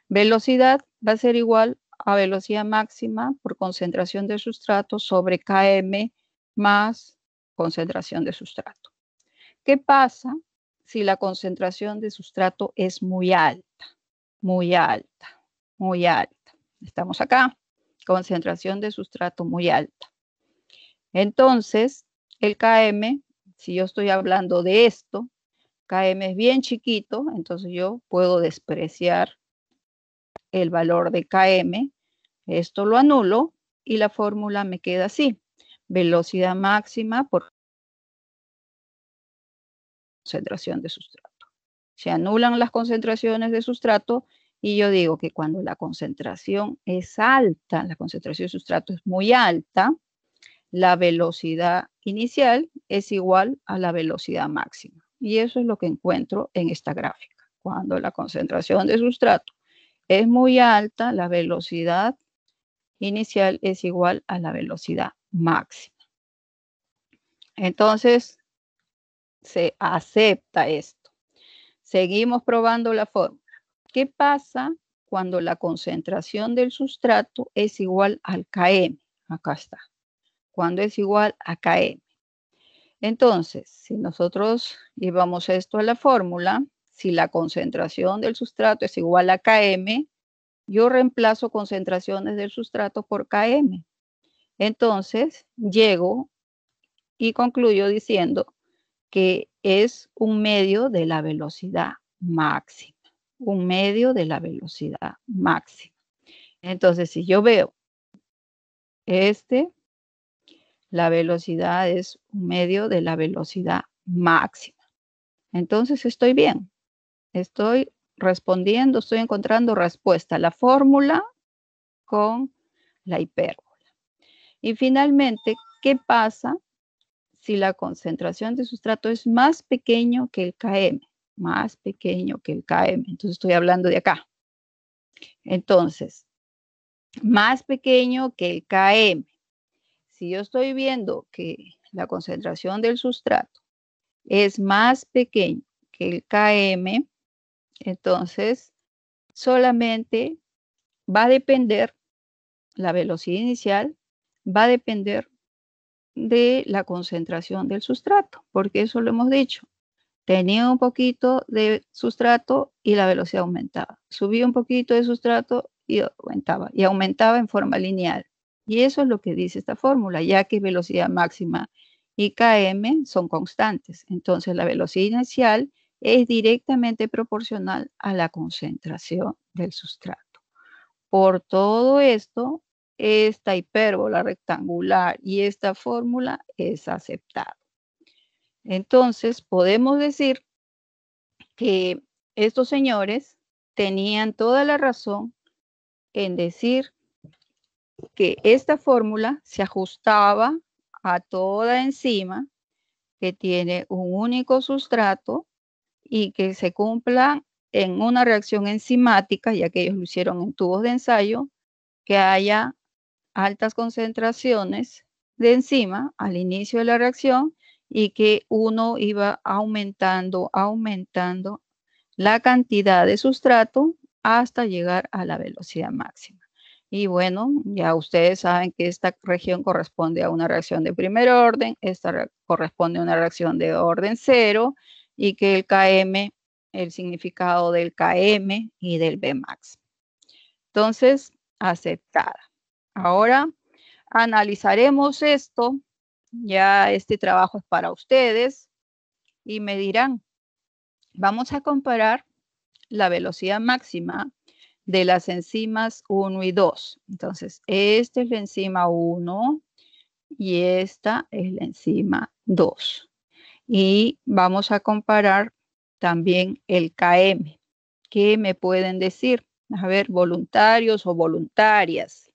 Velocidad va a ser igual a velocidad máxima por concentración de sustrato sobre Km más concentración de sustrato. ¿Qué pasa si la concentración de sustrato es muy alta? Muy alta, muy alta. Estamos acá, concentración de sustrato muy alta. Entonces, el Km, si yo estoy hablando de esto, Km es bien chiquito, entonces yo puedo despreciar el valor de Km. Esto lo anulo y la fórmula me queda así. Velocidad máxima por concentración de sustrato. Se anulan las concentraciones de sustrato y yo digo que cuando la concentración es alta, la concentración de sustrato es muy alta, la velocidad inicial es igual a la velocidad máxima. Y eso es lo que encuentro en esta gráfica. Cuando la concentración de sustrato es muy alta, la velocidad inicial es igual a la velocidad máxima. Entonces, se acepta esto. Seguimos probando la fórmula. ¿Qué pasa cuando la concentración del sustrato es igual al Km? Acá está. Cuando es igual a Km. Entonces, si nosotros llevamos esto a la fórmula, si la concentración del sustrato es igual a Km, yo reemplazo concentraciones del sustrato por Km. Entonces, llego y concluyo diciendo que es un medio de la velocidad máxima. Un medio de la velocidad máxima. Entonces, si yo veo la velocidad es un medio de la velocidad máxima. Entonces, estoy bien. Estoy respondiendo, estoy encontrando respuesta a la fórmula con la hipérbola. Y finalmente, ¿qué pasa si la concentración de sustrato es más pequeño que el Km? Más pequeño que el Km. Entonces, estoy hablando de acá. Entonces, más pequeño que el Km. Si yo estoy viendo que la concentración del sustrato es más pequeño que el Km, entonces solamente va a depender, la velocidad inicial va a depender de la concentración del sustrato, porque eso lo hemos dicho. Tenía un poquito de sustrato y la velocidad aumentaba. Subía un poquito de sustrato y aumentaba en forma lineal. Y eso es lo que dice esta fórmula, ya que velocidad máxima y Km son constantes. Entonces la velocidad inicial es directamente proporcional a la concentración del sustrato. Por todo esto, esta hipérbola rectangular y esta fórmula es aceptada. Entonces podemos decir que estos señores tenían toda la razón en decir que esta fórmula se ajustaba a toda enzima que tiene un único sustrato y que se cumpla en una reacción enzimática, ya que ellos lo hicieron en tubos de ensayo, que haya altas concentraciones de enzima al inicio de la reacción y que uno iba aumentando la cantidad de sustrato hasta llegar a la velocidad máxima. Y bueno, ya ustedes saben que esta región corresponde a una reacción de primer orden, esta corresponde a una reacción de orden cero y que el Km, el significado del Km y del Bmax. Entonces, aceptada. Ahora analizaremos esto. Ya este trabajo es para ustedes y me dirán, vamos a comparar la velocidad máxima de las enzimas 1 y 2. Entonces, esta es la enzima 1 y esta es la enzima 2. Y vamos a comparar también el Km. ¿Qué me pueden decir? A ver, voluntarios o voluntarias.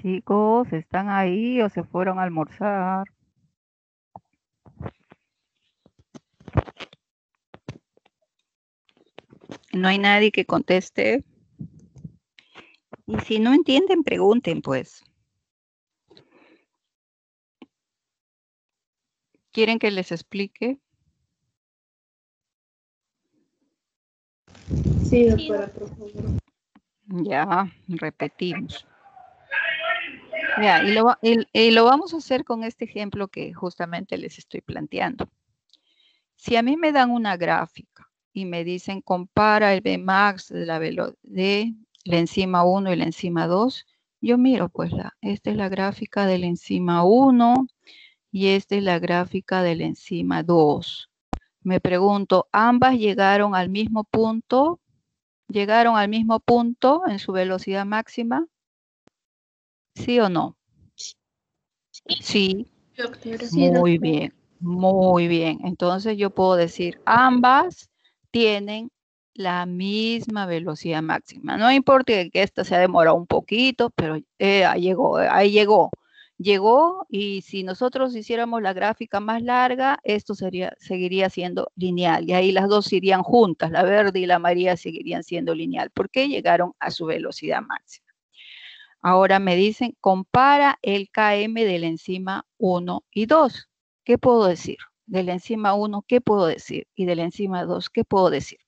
Chicos, ¿están ahí o se fueron a almorzar? No hay nadie que conteste. Y si no entienden, pregunten, pues. ¿Quieren que les explique? Sí, doctora, por favor. Ya, repetimos. Ya, y lo vamos a hacer con este ejemplo que justamente les estoy planteando. Si a mí me dan una gráfica y me dicen compara el Bmax de la enzima 1 y la enzima 2, yo miro, pues esta es la gráfica de la enzima 1 y esta es la gráfica de la enzima 2. Me pregunto, ¿ambas llegaron al mismo punto? ¿Llegaron al mismo punto en su velocidad máxima? ¿Sí o no? Sí. Doctora. Muy bien, muy bien. Entonces yo puedo decir, ambas tienen la misma velocidad máxima. No importa que esta se ha demorado un poquito, pero ahí llegó. Llegó y si nosotros hiciéramos la gráfica más larga, esto seguiría siendo lineal. Y ahí las dos irían juntas, la verde y la amarilla seguirían siendo lineal, porque llegaron a su velocidad máxima. Ahora me dicen, compara el Km de la enzima 1 y 2. ¿Qué puedo decir? De la enzima 1, ¿qué puedo decir? Y de la enzima 2, ¿qué puedo decir?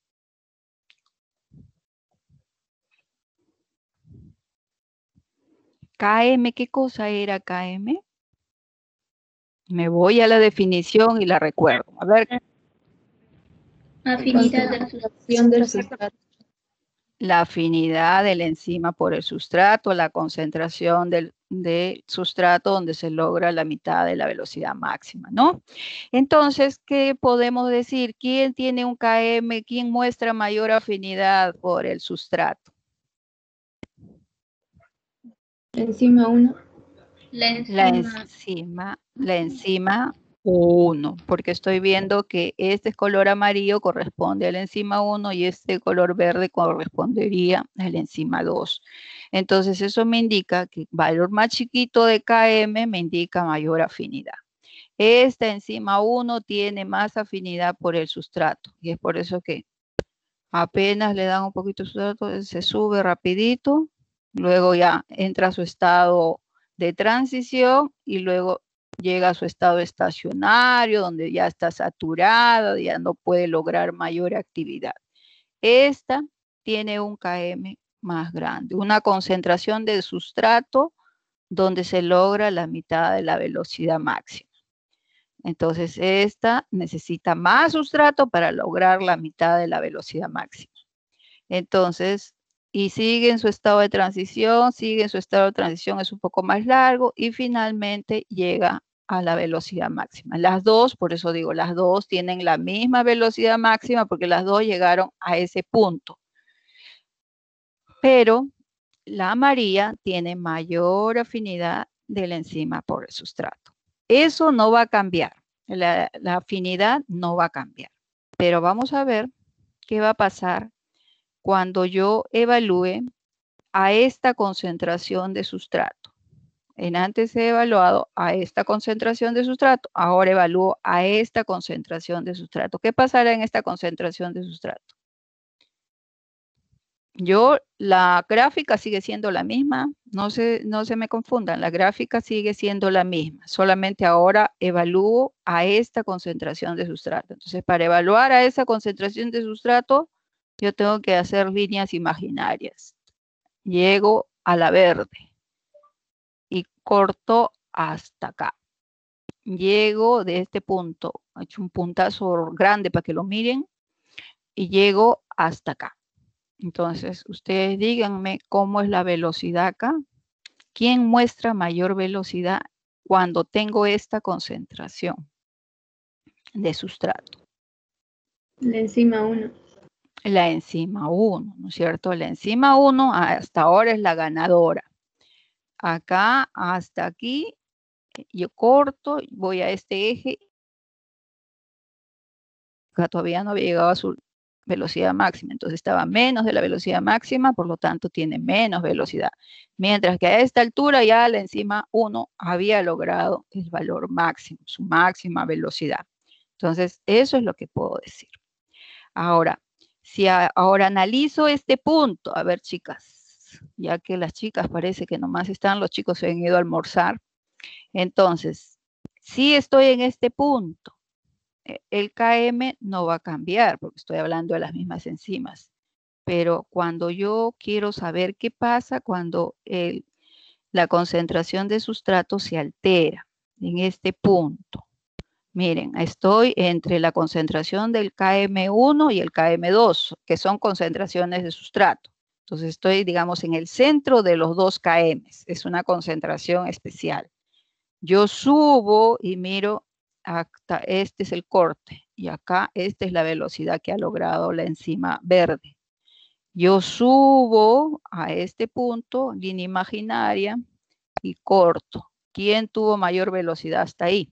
Km, ¿qué cosa era Km? Me voy a la definición y la recuerdo. A ver. Afinidad del sustrato. La afinidad de la enzima por el sustrato, la concentración del sustrato donde se logra la mitad de la velocidad máxima, ¿no? Entonces, ¿qué podemos decir? ¿Quién tiene un Km? ¿Quién muestra mayor afinidad por el sustrato? Enzima 1. La enzima 1, porque estoy viendo que este color amarillo corresponde al enzima 1 y este color verde correspondería al enzima 2. Entonces eso me indica que el valor más chiquito de Km me indica mayor afinidad. Esta enzima 1 tiene más afinidad por el sustrato y es por eso que apenas le dan un poquito de sustrato, se sube rapidito, luego ya entra a su estado de transición y luego llega a su estado estacionario, donde ya está saturado, ya no puede lograr mayor actividad. Esta tiene un Km más grande, una concentración de sustrato donde se logra la mitad de la velocidad máxima. Entonces, esta necesita más sustrato para lograr la mitad de la velocidad máxima. Entonces, y sigue en su estado de transición, es un poco más largo y finalmente llega a la velocidad máxima. Las dos, por eso digo, las dos tienen la misma velocidad máxima porque las dos llegaron a ese punto. Pero la amarilla tiene mayor afinidad de la enzima por el sustrato. Eso no va a cambiar. La afinidad no va a cambiar. Pero vamos a ver qué va a pasar cuando yo evalúe a esta concentración de sustrato. Antes he evaluado a esta concentración de sustrato, ahora evalúo a esta concentración de sustrato. ¿Qué pasará en esta concentración de sustrato? La gráfica sigue siendo la misma, no se me confundan, la gráfica sigue siendo la misma, solamente ahora evalúo a esta concentración de sustrato. Entonces, para evaluar a esa concentración de sustrato, yo tengo que hacer líneas imaginarias. Llego a la verde y corto hasta acá. Llego de este punto, he hecho un puntazo grande para que lo miren, y llego hasta acá. Entonces, ustedes díganme cómo es la velocidad acá. ¿Quién muestra mayor velocidad cuando tengo esta concentración de sustrato? La enzima 1. La enzima 1, ¿no es cierto? La enzima 1 hasta ahora es la ganadora. Acá hasta aquí, yo corto, voy a este eje. Acá todavía no había llegado a su velocidad máxima, entonces estaba menos de la velocidad máxima, por lo tanto tiene menos velocidad. Mientras que a esta altura ya la enzima 1 había logrado el valor máximo, su máxima velocidad. Entonces, eso es lo que puedo decir. Ahora, si ahora analizo este punto, a ver, chicas, ya que las chicas parece que nomás están, los chicos se han ido a almorzar. Entonces, si estoy en este punto, el Km no va a cambiar porque estoy hablando de las mismas enzimas. Pero cuando yo quiero saber qué pasa cuando la concentración de sustrato se altera en este punto. Miren, estoy entre la concentración del Km1 y el Km2, que son concentraciones de sustrato. Entonces estoy, digamos, en el centro de los dos Km. Es una concentración especial. Yo subo y miro, hasta este es el corte y acá esta es la velocidad que ha logrado la enzima verde. Yo subo a este punto, línea imaginaria, y corto. ¿Quién tuvo mayor velocidad hasta ahí?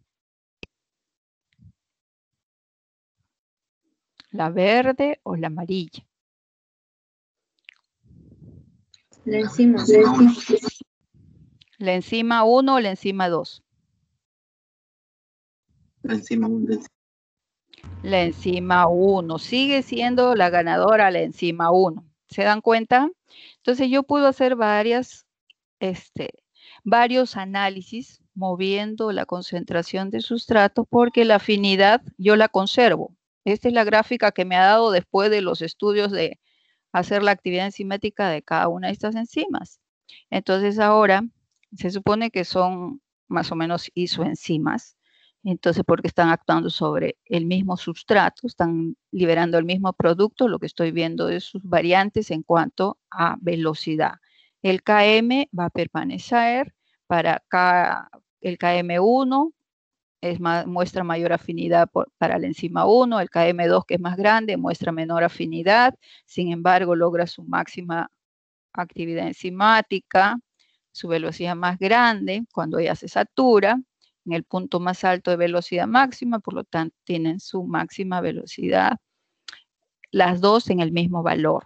¿La verde o la amarilla? La enzima. ¿La enzima 1 o la enzima 2? La enzima 1. La enzima 1. Sigue siendo la ganadora la enzima 1. ¿Se dan cuenta? Entonces yo puedo hacer varios análisis moviendo la concentración de sustrato porque la afinidad yo la conservo. Esta es la gráfica que me ha dado después de los estudios de hacer la actividad enzimática de cada una de estas enzimas. Entonces ahora se supone que son más o menos isoenzimas, entonces porque están actuando sobre el mismo sustrato, están liberando el mismo producto, lo que estoy viendo es sus variantes en cuanto a velocidad. El Km va a permanecer para el Km1, muestra mayor afinidad para la enzima 1, el Km2 que es más grande muestra menor afinidad, sin embargo logra su máxima actividad enzimática, su velocidad más grande cuando ella se satura, en el punto más alto de velocidad máxima, por lo tanto tienen su máxima velocidad, las dos en el mismo valor.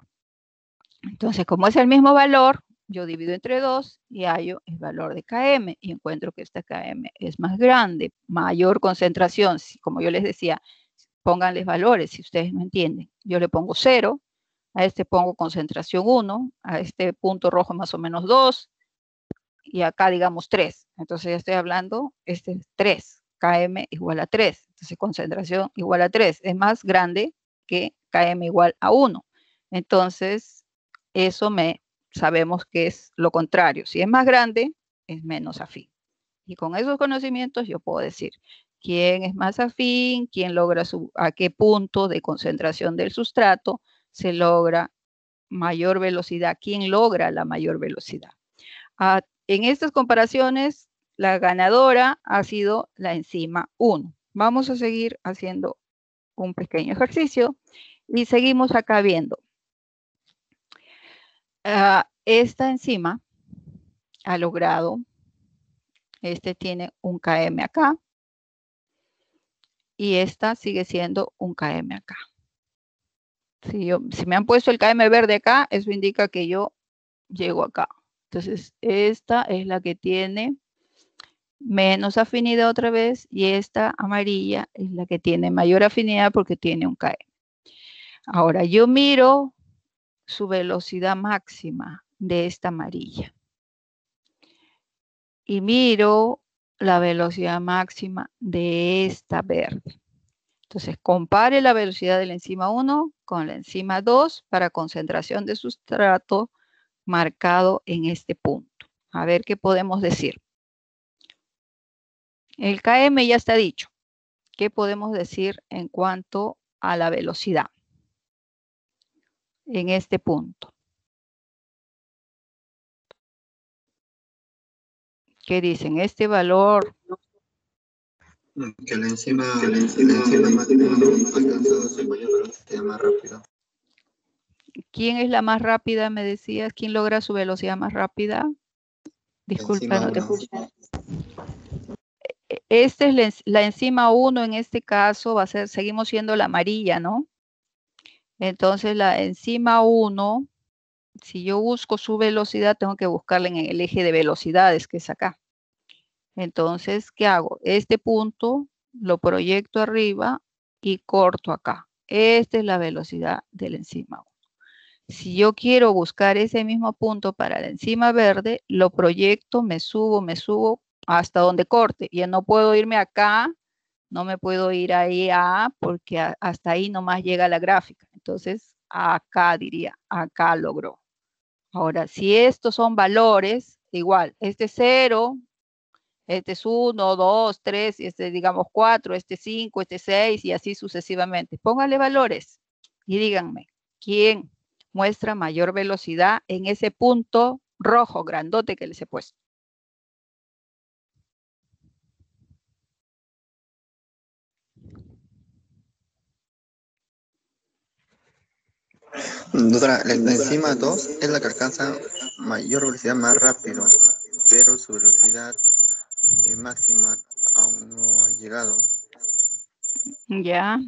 Entonces, como es el mismo valor, yo divido entre 2 y hallo el valor de Km y encuentro que esta Km es más grande, mayor concentración. Como yo les decía, pónganles valores si ustedes no entienden. Yo le pongo 0, a este pongo concentración 1, a este punto rojo más o menos 2 y acá digamos 3. Entonces ya estoy hablando, este es 3, Km igual a 3. Entonces concentración igual a 3. Es más grande que Km igual a 1. Entonces eso sabemos que es lo contrario. Si es más grande, es menos afín. Y con esos conocimientos yo puedo decir quién es más afín, quién logra a qué punto de concentración del sustrato se logra mayor velocidad, quién logra la mayor velocidad. En estas comparaciones, la ganadora ha sido la enzima 1. Vamos a seguir haciendo un pequeño ejercicio y seguimos acá viendo. Esta enzima ha logrado, este tiene un Km acá y esta sigue siendo un Km acá. Si me han puesto el Km verde acá, eso indica que yo llego acá. Entonces, esta es la que tiene menos afinidad otra vez y esta amarilla es la que tiene mayor afinidad porque tiene un Km. Ahora, yo miro su velocidad máxima de esta amarilla y miro la velocidad máxima de esta verde. Entonces, compare la velocidad de la enzima 1 con la enzima 2 para concentración de sustrato marcado en este punto. A ver qué podemos decir. El Km ya está dicho. ¿Qué podemos decir en cuanto a la velocidad en este punto? ¿Qué dicen? Este valor... Que la enzima más ha alcanzado su mayor velocidad más rápido. ¿Quién es la más rápida, me decías? ¿Quién logra su velocidad más rápida? Disculpa, no te escucho. Esta es la enzima 1, en este caso va a ser, seguimos siendo la amarilla, ¿no? Entonces la enzima 1, si yo busco su velocidad, tengo que buscarla en el eje de velocidades, que es acá. Entonces, ¿qué hago? Este punto lo proyecto arriba y corto acá. Esta es la velocidad de la enzima 1. Si yo quiero buscar ese mismo punto para la enzima verde, lo proyecto, me subo hasta donde corte. Ya no puedo irme acá, no me puedo ir ahí porque hasta ahí nomás llega la gráfica. Entonces, acá diría, acá logró. Ahora, si estos son valores, igual, este es 0, este es 1, 2, 3, este digamos 4, este 5, este 6 y así sucesivamente. Póngale valores y díganme, ¿quién muestra mayor velocidad en ese punto rojo grandote que les he puesto? Doctora, la enzima 2 es la que alcanza mayor velocidad más rápido, pero su velocidad máxima aún no ha llegado. Ya.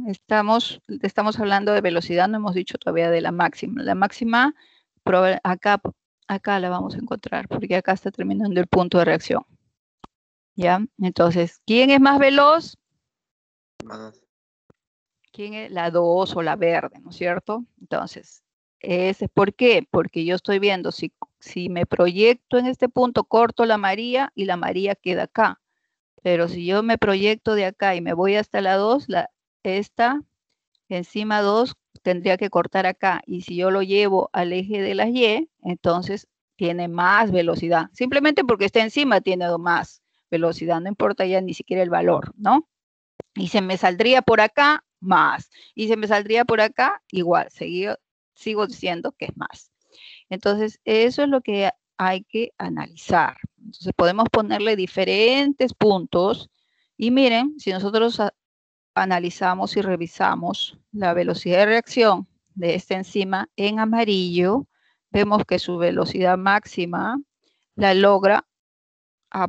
Estamos hablando de velocidad, no hemos dicho todavía de la máxima. La máxima, acá la vamos a encontrar, porque acá está terminando el punto de reacción. ¿Ya? Entonces, ¿quién es más veloz? ¿Quién es la 2 o la verde, no es cierto? Entonces, ¿por qué? Porque yo estoy viendo si me proyecto en este punto, corto la amarilla y la amarilla queda acá. Pero si yo me proyecto de acá y me voy hasta la 2, esta enzima 2 tendría que cortar acá. Y si yo lo llevo al eje de las Y, entonces tiene más velocidad. Simplemente porque está encima tiene más velocidad. No importa ya ni siquiera el valor, ¿no? Y se me saldría por acá más. Y se me saldría por acá igual. Sigo diciendo que es más. Entonces, eso es lo que hay que analizar. Entonces, podemos ponerle diferentes puntos. Y miren, si nosotros analizamos y revisamos la velocidad de reacción de esta enzima en amarillo, vemos que su velocidad máxima la logra a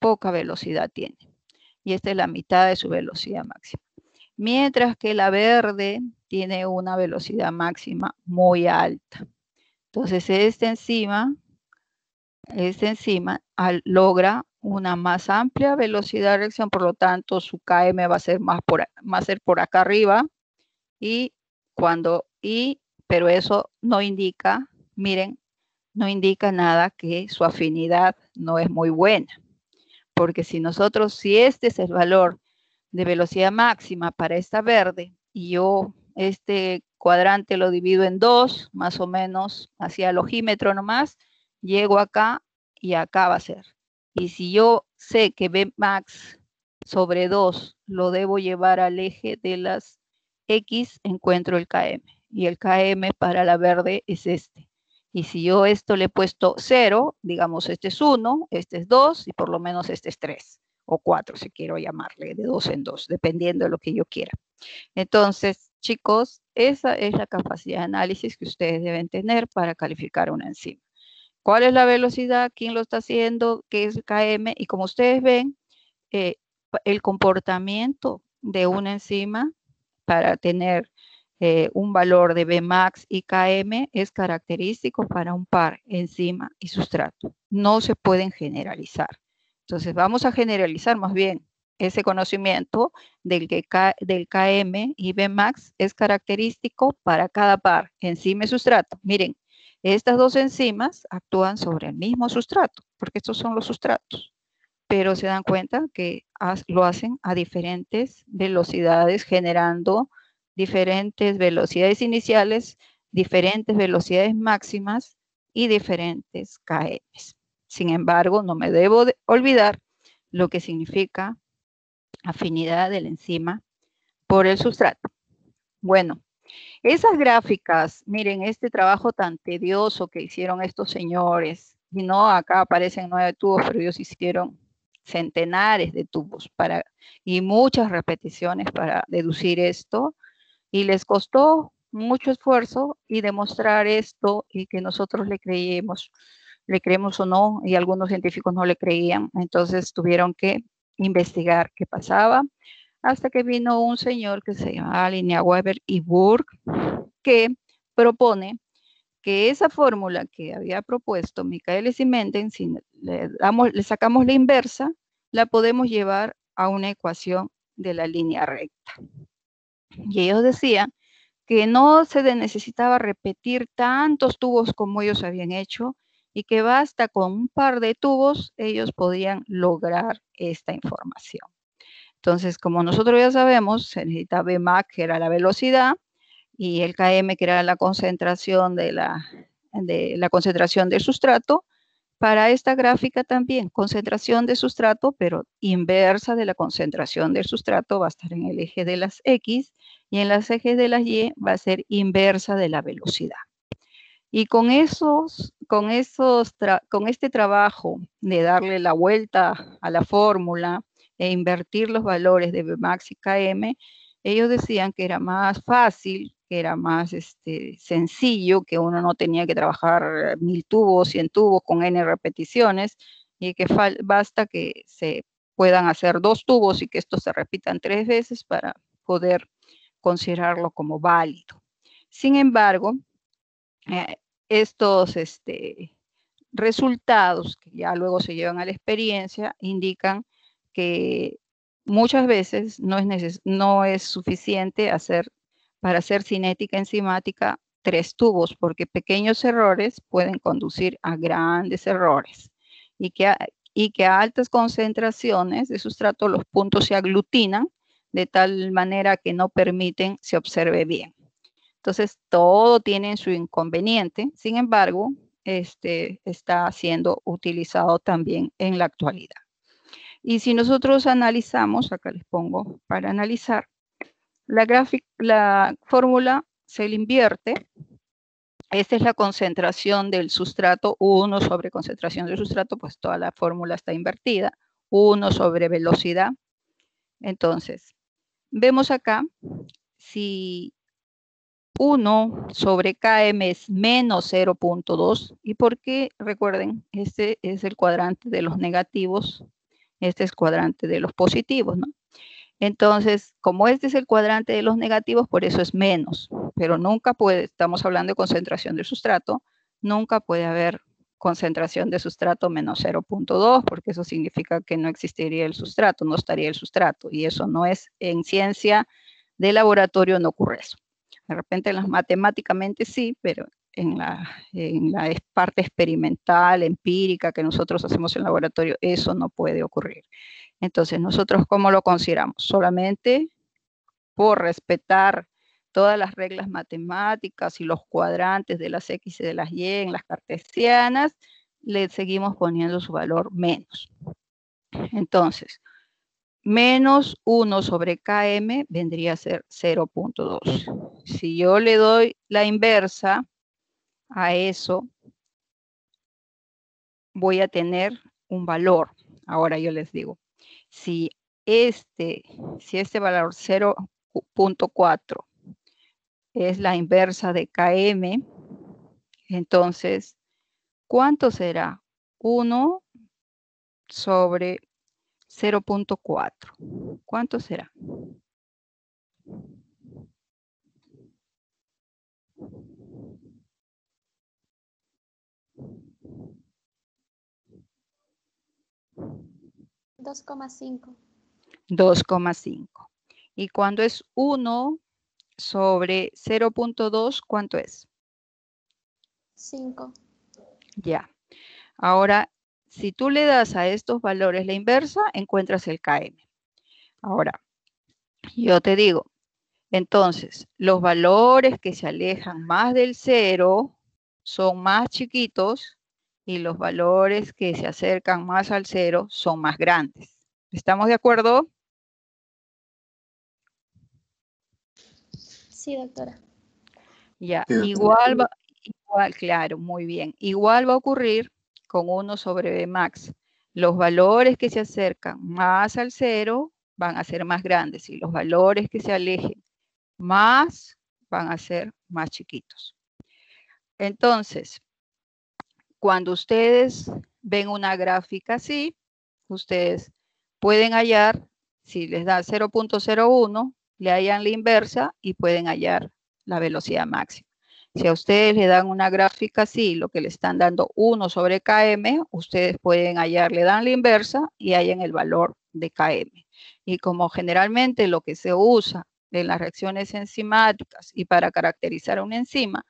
poca velocidad tiene. Y esta es la mitad de su velocidad máxima. Mientras que la verde tiene una velocidad máxima muy alta. Entonces, esta enzima logra una más amplia velocidad de reacción, por lo tanto, su KM va a ser más por acá arriba. Pero eso no indica, miren, no indica nada que su afinidad no es muy buena. Porque si este es el valor de velocidad máxima para esta verde, y yo este cuadrante lo divido en 2, más o menos, hacia el ojímetro nomás, llego acá y acá va a ser. Y si yo sé que Bmax sobre 2 lo debo llevar al eje de las X, encuentro el KM. Y el KM para la verde es este. Y si yo esto le he puesto 0, digamos este es 1, este es 2 y por lo menos este es 3 o 4 si quiero llamarle de 2 en 2, dependiendo de lo que yo quiera. Entonces, chicos, esa es la capacidad de análisis que ustedes deben tener para calificar una enzima. ¿Cuál es la velocidad? ¿Quién lo está haciendo? ¿Qué es el KM? Y como ustedes ven, el comportamiento de una enzima para tener un valor de Bmax y Km es característico para un par enzima y sustrato. No se pueden generalizar. Entonces vamos a generalizar más bien ese conocimiento del Km y Bmax es característico para cada par enzima y sustrato. Miren, estas dos enzimas actúan sobre el mismo sustrato, porque estos son los sustratos, pero se dan cuenta que lo hacen a diferentes velocidades, generando diferentes velocidades iniciales, diferentes velocidades máximas y diferentes KMs. Sin embargo, no me debo olvidar lo que significa afinidad de la enzima por el sustrato. Bueno, esas gráficas, miren, este trabajo tan tedioso que hicieron estos señores, y no acá aparecen 9 tubos, pero ellos hicieron centenares de tubos y muchas repeticiones para deducir esto, y les costó mucho esfuerzo y demostrar esto y que nosotros le creemos o no, y algunos científicos no le creían, entonces tuvieron que investigar qué pasaba, hasta que vino un señor que se llama Lineweber y Burg, que propone que esa fórmula que había propuesto Michaelis y Menden, si le sacamos la inversa, la podemos llevar a una ecuación de la línea recta. Y ellos decían que no se necesitaba repetir tantos tubos como ellos habían hecho y que basta con un par de tubos, ellos podían lograr esta información. Entonces, como nosotros ya sabemos, se necesita Bmax, que era la velocidad, y el Km, que era la concentración concentración del sustrato. Para esta gráfica también, concentración de sustrato, pero inversa de la concentración del sustrato va a estar en el eje de las X y en los ejes de las Y va a ser inversa de la velocidad. Y con este trabajo de darle la vuelta a la fórmula e invertir los valores de Bmax y Km, ellos decían que era más fácil, que era más sencillo, que uno no tenía que trabajar 1000 tubos, 100 tubos con n repeticiones, y que basta que se puedan hacer 2 tubos y que estos se repitan 3 veces para poder considerarlo como válido. Sin embargo, estos resultados que ya luego se llevan a la experiencia indican que muchas veces no es suficiente para hacer cinética enzimática 3 tubos, porque pequeños errores pueden conducir a grandes errores y que a altas concentraciones de sustrato los puntos se aglutinan de tal manera que no permiten se observe bien. Entonces, todo tiene su inconveniente, sin embargo, está siendo utilizado también en la actualidad. Y si nosotros analizamos, acá les pongo para analizar, la fórmula se le invierte. Esta es la concentración del sustrato, 1 sobre concentración del sustrato, pues toda la fórmula está invertida, 1 sobre velocidad. Entonces, vemos acá, si 1 sobre km es menos 0.2. ¿Y por qué? Recuerden, este es el cuadrante de los negativos, este es el cuadrante de los positivos, ¿no? Entonces, como este es el cuadrante de los negativos, por eso es menos, pero nunca puede, estamos hablando de concentración del sustrato, nunca puede haber concentración de sustrato menos 0.2, porque eso significa que no existiría el sustrato, no estaría el sustrato, y eso no es, en ciencia de laboratorio no ocurre eso. De repente matemáticamente sí, pero en la parte experimental, empírica que nosotros hacemos en laboratorio, eso no puede ocurrir. Entonces, ¿nosotros cómo lo consideramos? Solamente por respetar todas las reglas matemáticas y los cuadrantes de las X y de las Y en las cartesianas, le seguimos poniendo su valor menos. Entonces, menos 1 sobre km vendría a ser 0.2. Si yo le doy la inversa a eso, voy a tener un valor. Ahora yo les digo, si este valor 0.4 es la inversa de km, entonces, ¿cuánto será? 1 sobre 0.4. ¿Cuánto será? $2,5. 2,5. Y cuando es 1 sobre 0.2, ¿cuánto es? 5. Ya. Ahora, si tú le das a estos valores la inversa, encuentras el km. Ahora, yo te digo, entonces, los valores que se alejan más del 0 son más chiquitos y los valores que se acercan más al 0 son más grandes. ¿Estamos de acuerdo? Sí, doctora. Ya, Sí, igual, claro, muy bien. Igual va a ocurrir con 1 sobre Bmax. Los valores que se acercan más al 0 van a ser más grandes y los valores que se alejen más van a ser más chiquitos. Entonces, cuando ustedes ven una gráfica así, ustedes pueden hallar, si les da 0.01, le hallan la inversa y pueden hallar la velocidad máxima. Si a ustedes le dan una gráfica así, lo que le están dando 1 sobre km, ustedes pueden hallar, le dan la inversa y hallan el valor de km. Y como generalmente lo que se usa en las reacciones enzimáticas y para caracterizar una enzima,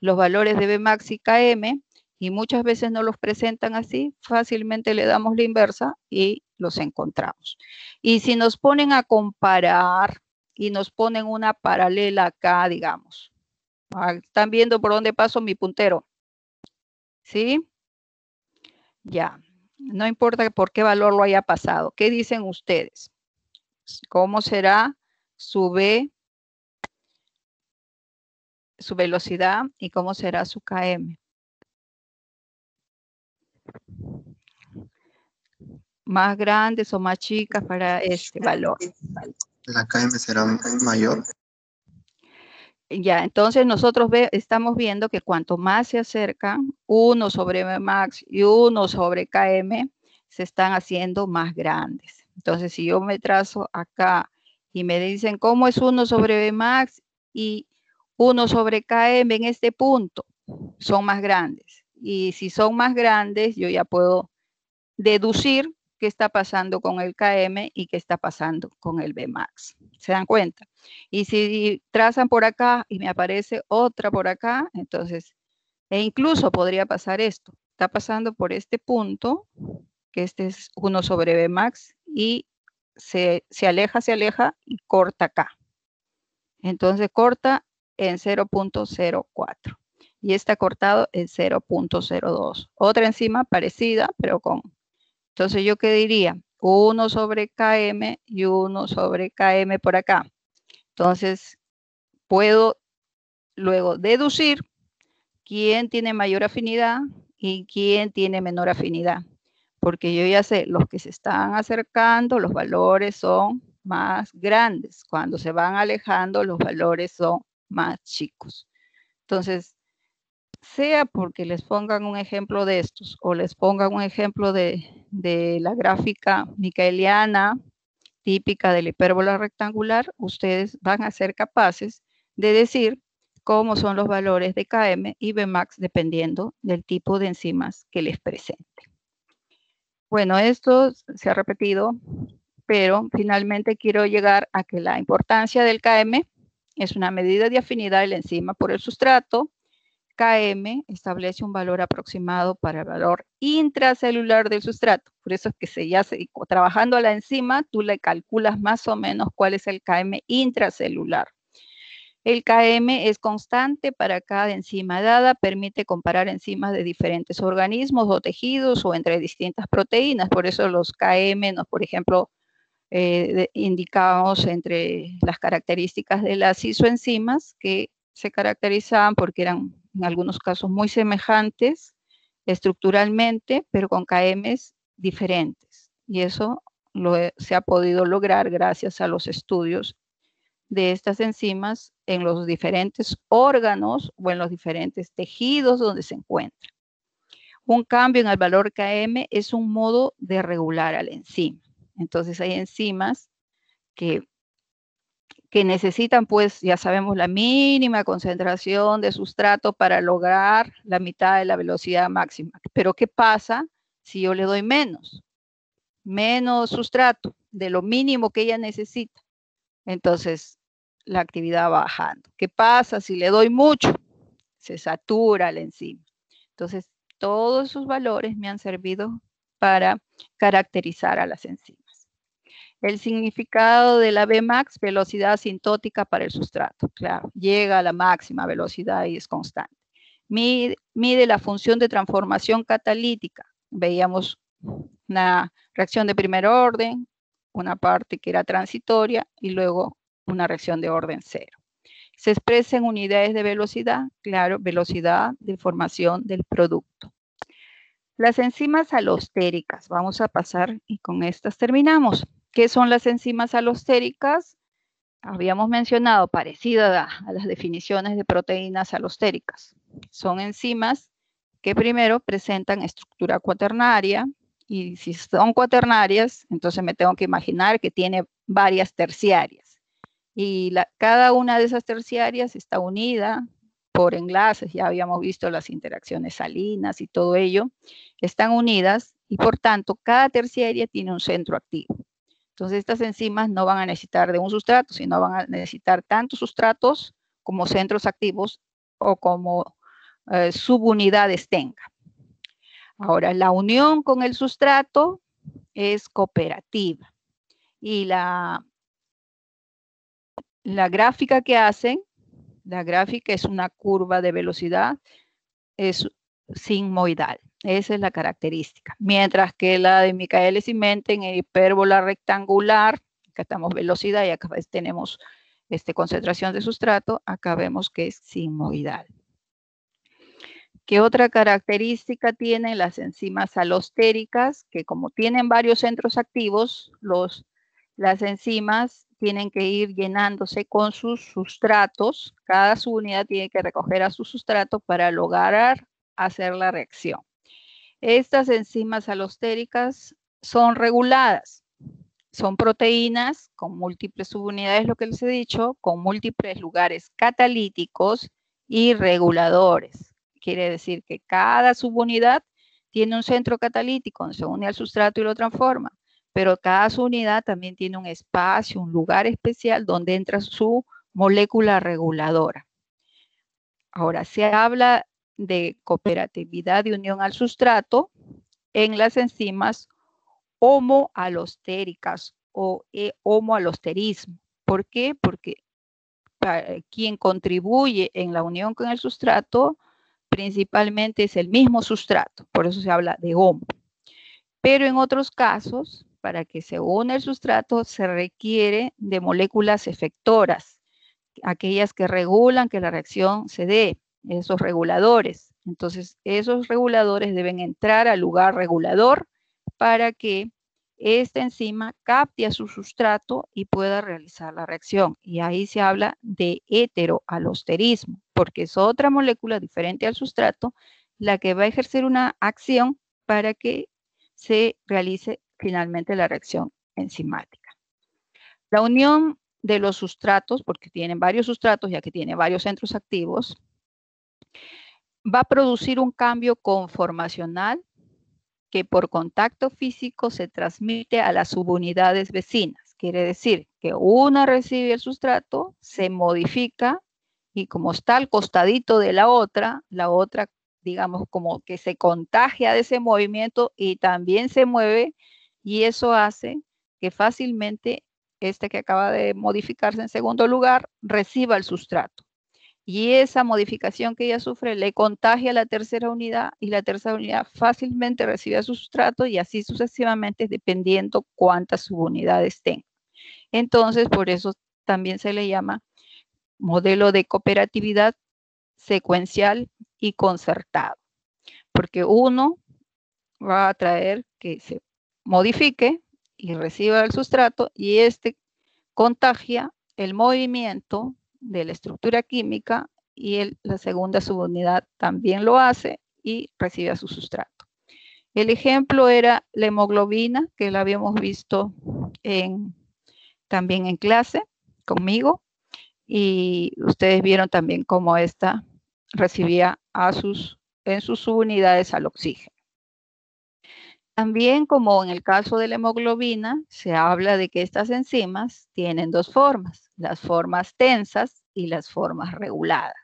los valores de Bmax y km, y muchas veces no los presentan así, fácilmente le damos la inversa y los encontramos. Y si nos ponen a comparar y nos ponen una paralela acá, digamos, ¿están viendo por dónde paso mi puntero? ¿Sí? Ya, no importa por qué valor lo haya pasado. ¿Qué dicen ustedes? ¿Cómo será su V, su velocidad y cómo será su km? ¿Más grandes o más chicas para este valor? la km será mayor. Ya, entonces nosotros estamos viendo que cuanto más se acercan, 1 sobre Vmax y 1 sobre km, se están haciendo más grandes. Entonces, si yo me trazo acá y me dicen cómo es 1 sobre Vmax y 1 sobre km en este punto, son más grandes. Y si son más grandes, yo ya puedo deducir qué está pasando con el km y qué está pasando con el Vmax. ¿Se dan cuenta? Y si trazan por acá y me aparece otra por acá, entonces, e incluso podría pasar esto. Está pasando por este punto, que este es 1 sobre Vmax, y se aleja y corta acá. Entonces corta en 0.04. Y está cortado en 0.02. Otra enzima parecida, pero con... Entonces, ¿yo qué diría? 1 sobre km y 1 sobre km por acá. Entonces, puedo luego deducir quién tiene mayor afinidad y quién tiene menor afinidad. Porque yo ya sé, los que se están acercando, los valores son más grandes. Cuando se van alejando, los valores son más chicos. Entonces, sea porque les pongan un ejemplo de estos o les pongan un ejemplo de la gráfica micaeliana típica de la hipérbola rectangular, ustedes van a ser capaces de decir cómo son los valores de Km y Vmax dependiendo del tipo de enzimas que les presente. Bueno, esto se ha repetido, pero finalmente quiero llegar a que la importancia del Km es una medida de afinidad de la enzima por el sustrato. Km establece un valor aproximado para el valor intracelular del sustrato. Por eso es que trabajando a la enzima, tú le calculas más o menos cuál es el Km intracelular. El Km es constante para cada enzima dada, permite comparar enzimas de diferentes organismos o tejidos o entre distintas proteínas. Por eso los Km, por ejemplo, indicábamos entre las características de las isoenzimas que se caracterizaban porque eran en algunos casos muy semejantes estructuralmente, pero con KMs diferentes. Y eso se ha podido lograr gracias a los estudios de estas enzimas en los diferentes órganos o en los diferentes tejidos donde se encuentran. Un cambio en el valor Km es un modo de regular a la enzima. Entonces hay enzimas que necesitan, pues, ya sabemos, la mínima concentración de sustrato para lograr la mitad de la velocidad máxima. Pero ¿qué pasa si yo le doy menos sustrato de lo mínimo que ella necesita? Entonces, la actividad va bajando. ¿Qué pasa si le doy mucho? Se satura la enzima. Entonces, todos esos valores me han servido para caracterizar a las enzimas. El significado de la Vmax, velocidad asintótica para el sustrato. Claro, llega a la máxima velocidad y es constante. Mide la función de transformación catalítica. Veíamos una reacción de primer orden, una parte que era transitoria y luego una reacción de orden cero. Se expresa en unidades de velocidad, claro, velocidad de formación del producto. Las enzimas alostéricas, vamos a pasar y con estas terminamos. ¿Qué son las enzimas alostéricas? Habíamos mencionado, parecida a las definiciones de proteínas alostéricas. Son enzimas que primero presentan estructura cuaternaria, y si son cuaternarias, entonces me tengo que imaginar que tiene varias terciarias. Y cada una de esas terciarias está unida por enlaces, ya habíamos visto las interacciones salinas y todo ello, están unidas y por tanto cada terciaria tiene un centro activo. Entonces estas enzimas no van a necesitar de un sustrato, sino van a necesitar tanto sustratos como centros activos o como subunidades tenga. Ahora, la unión con el sustrato es cooperativa y la gráfica que hacen, la gráfica es una curva de velocidad, es sigmoidal. Esa es la característica. Mientras que la de Michaelis y Menten en hipérbola rectangular, acá estamos velocidad y acá tenemos concentración de sustrato, acá vemos que es sigmoidal. ¿Qué otra característica tienen las enzimas alostéricas? Que como tienen varios centros activos, las enzimas tienen que ir llenándose con sus sustratos. Cada subunidad tiene que recoger a su sustrato para lograr hacer la reacción. Estas enzimas alostéricas son reguladas. Son proteínas con múltiples subunidades, lo que les he dicho, con múltiples lugares catalíticos y reguladores. Quiere decir que cada subunidad tiene un centro catalítico donde se une al sustrato y lo transforma, pero cada subunidad también tiene un espacio, un lugar especial donde entra su molécula reguladora. Ahora, se habla de cooperatividad de unión al sustrato en las enzimas homoalostéricas o homoalosterismo. ¿Por qué? Porque quien contribuye en la unión con el sustrato principalmente es el mismo sustrato, por eso se habla de homo. Pero en otros casos, para que se una el sustrato, se requiere de moléculas efectoras, aquellas que regulan que la reacción se dé, esos reguladores. Entonces, esos reguladores deben entrar al lugar regulador para que esta enzima capte a su sustrato y pueda realizar la reacción. Y ahí se habla de heteroalosterismo, porque es otra molécula diferente al sustrato la que va a ejercer una acción para que se realice finalmente la reacción enzimática. La unión de los sustratos, porque tienen varios sustratos, ya que tiene varios centros activos, va a producir un cambio conformacional que por contacto físico se transmite a las subunidades vecinas. Quiere decir que una recibe el sustrato, se modifica y como está al costadito de la otra, digamos como que se contagia de ese movimiento y también se mueve, y eso hace que fácilmente este que acaba de modificarse en segundo lugar reciba el sustrato. Y esa modificación que ella sufre le contagia a la tercera unidad y la tercera unidad fácilmente recibe su sustrato y así sucesivamente dependiendo cuántas subunidades tenga. Entonces, por eso también se le llama modelo de cooperatividad secuencial y concertado, porque uno va a traer que se modifique y reciba el sustrato y este contagia el movimiento de la estructura química y la segunda subunidad también lo hace y recibe a su sustrato. El ejemplo era la hemoglobina, que la habíamos visto también en clase conmigo, y ustedes vieron también cómo esta recibía en sus subunidades al oxígeno. También, como en el caso de la hemoglobina, se habla de que estas enzimas tienen dos formas, las formas tensas y las formas relajadas.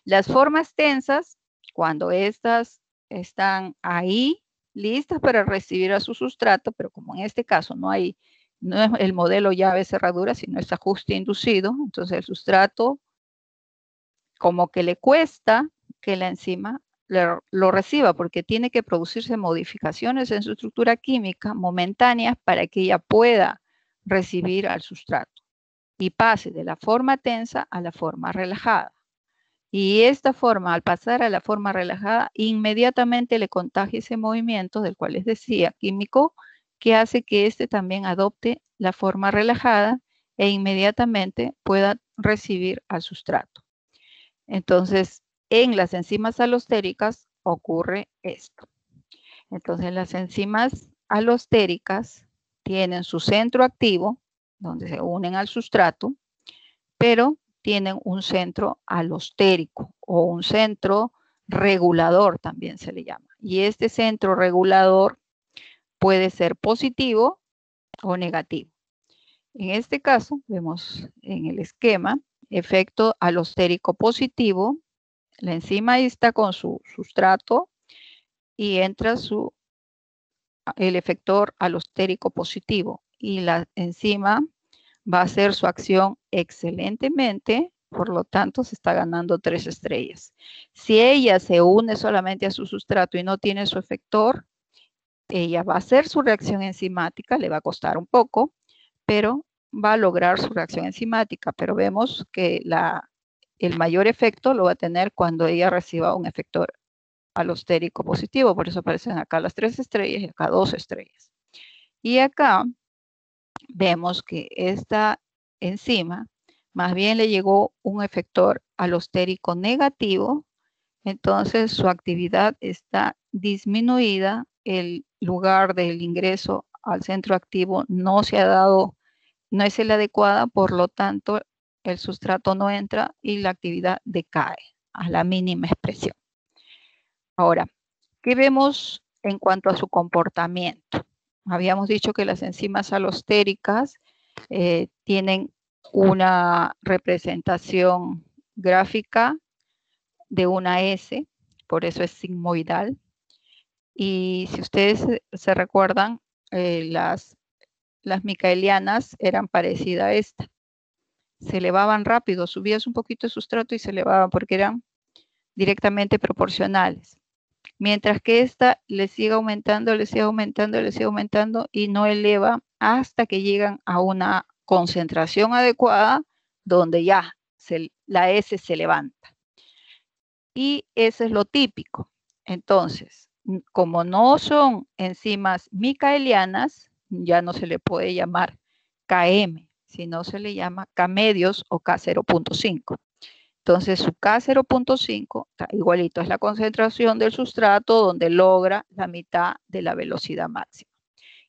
Las formas tensas, cuando estas están ahí listas para recibir a su sustrato, pero como en este caso no es el modelo llave cerradura, sino es ajuste inducido, entonces el sustrato como que le cuesta que la enzima lo reciba porque tiene que producirse modificaciones en su estructura química momentáneas para que ella pueda recibir al sustrato y pase de la forma tensa a la forma relajada. Y esta forma, al pasar a la forma relajada, inmediatamente le contagia ese movimiento del cual les decía, químico, que hace que éste también adopte la forma relajada e inmediatamente pueda recibir al sustrato. Entonces, en las enzimas alostéricas ocurre esto. Entonces, las enzimas alostéricas tienen su centro activo, donde se unen al sustrato, pero tienen un centro alostérico o un centro regulador también se le llama. Y este centro regulador puede ser positivo o negativo. En este caso, vemos en el esquema, efecto alostérico positivo. La enzima está con su sustrato y entra el efector alostérico positivo y la enzima va a hacer su acción excelentemente, por lo tanto se está ganando 3 estrellas. Si ella se une solamente a su sustrato y no tiene su efector, ella va a hacer su reacción enzimática, le va a costar un poco, pero va a lograr su reacción enzimática, pero vemos que el mayor efecto lo va a tener cuando ella reciba un efector alostérico positivo, por eso aparecen acá las 3 estrellas y acá 2 estrellas. Y acá vemos que esta enzima más bien le llegó un efector alostérico negativo, entonces su actividad está disminuida, el lugar del ingreso al centro activo no es el adecuado, por lo tanto el sustrato no entra y la actividad decae a la mínima expresión. Ahora, ¿qué vemos en cuanto a su comportamiento? Habíamos dicho que las enzimas alostéricas tienen una representación gráfica de una S, por eso es sigmoidal. Y si ustedes se recuerdan, las micaelianas eran parecidas a esta. Se elevaban rápido, subías un poquito el sustrato y se elevaban porque eran directamente proporcionales. Mientras que esta le sigue aumentando, le sigue aumentando, le sigue aumentando y no eleva hasta que llegan a una concentración adecuada donde ya la S se levanta. Y eso es lo típico. Entonces, como no son enzimas micaelianas, ya no se le puede llamar KM, sino se le llama K medios o K0.5. Entonces su K0.5 está igualito, es la concentración del sustrato donde logra la mitad de la velocidad máxima.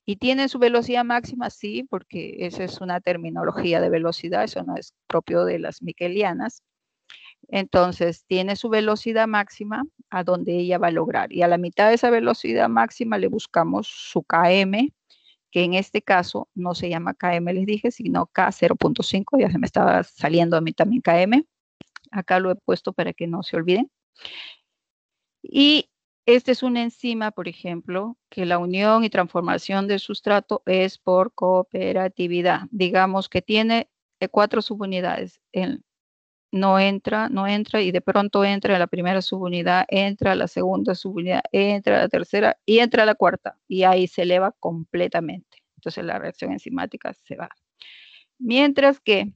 ¿Y tiene su velocidad máxima? Sí, porque esa es una terminología de velocidad, eso no es propio de las miquelianas. Entonces, tiene su velocidad máxima a donde ella va a lograr. Y a la mitad de esa velocidad máxima le buscamos su KM, que en este caso no se llama KM, les dije, sino K0.5. Ya se me estaba saliendo a mí también KM. Acá lo he puesto para que no se olviden. Y esta es una enzima, por ejemplo, que la unión y transformación del sustrato es por cooperatividad. Digamos que tiene 4 subunidades. No entra y de pronto entra a la primera subunidad, entra a la segunda subunidad, entra a la tercera y entra a la cuarta. Y ahí se eleva completamente. Entonces la reacción enzimática se va. Mientras que,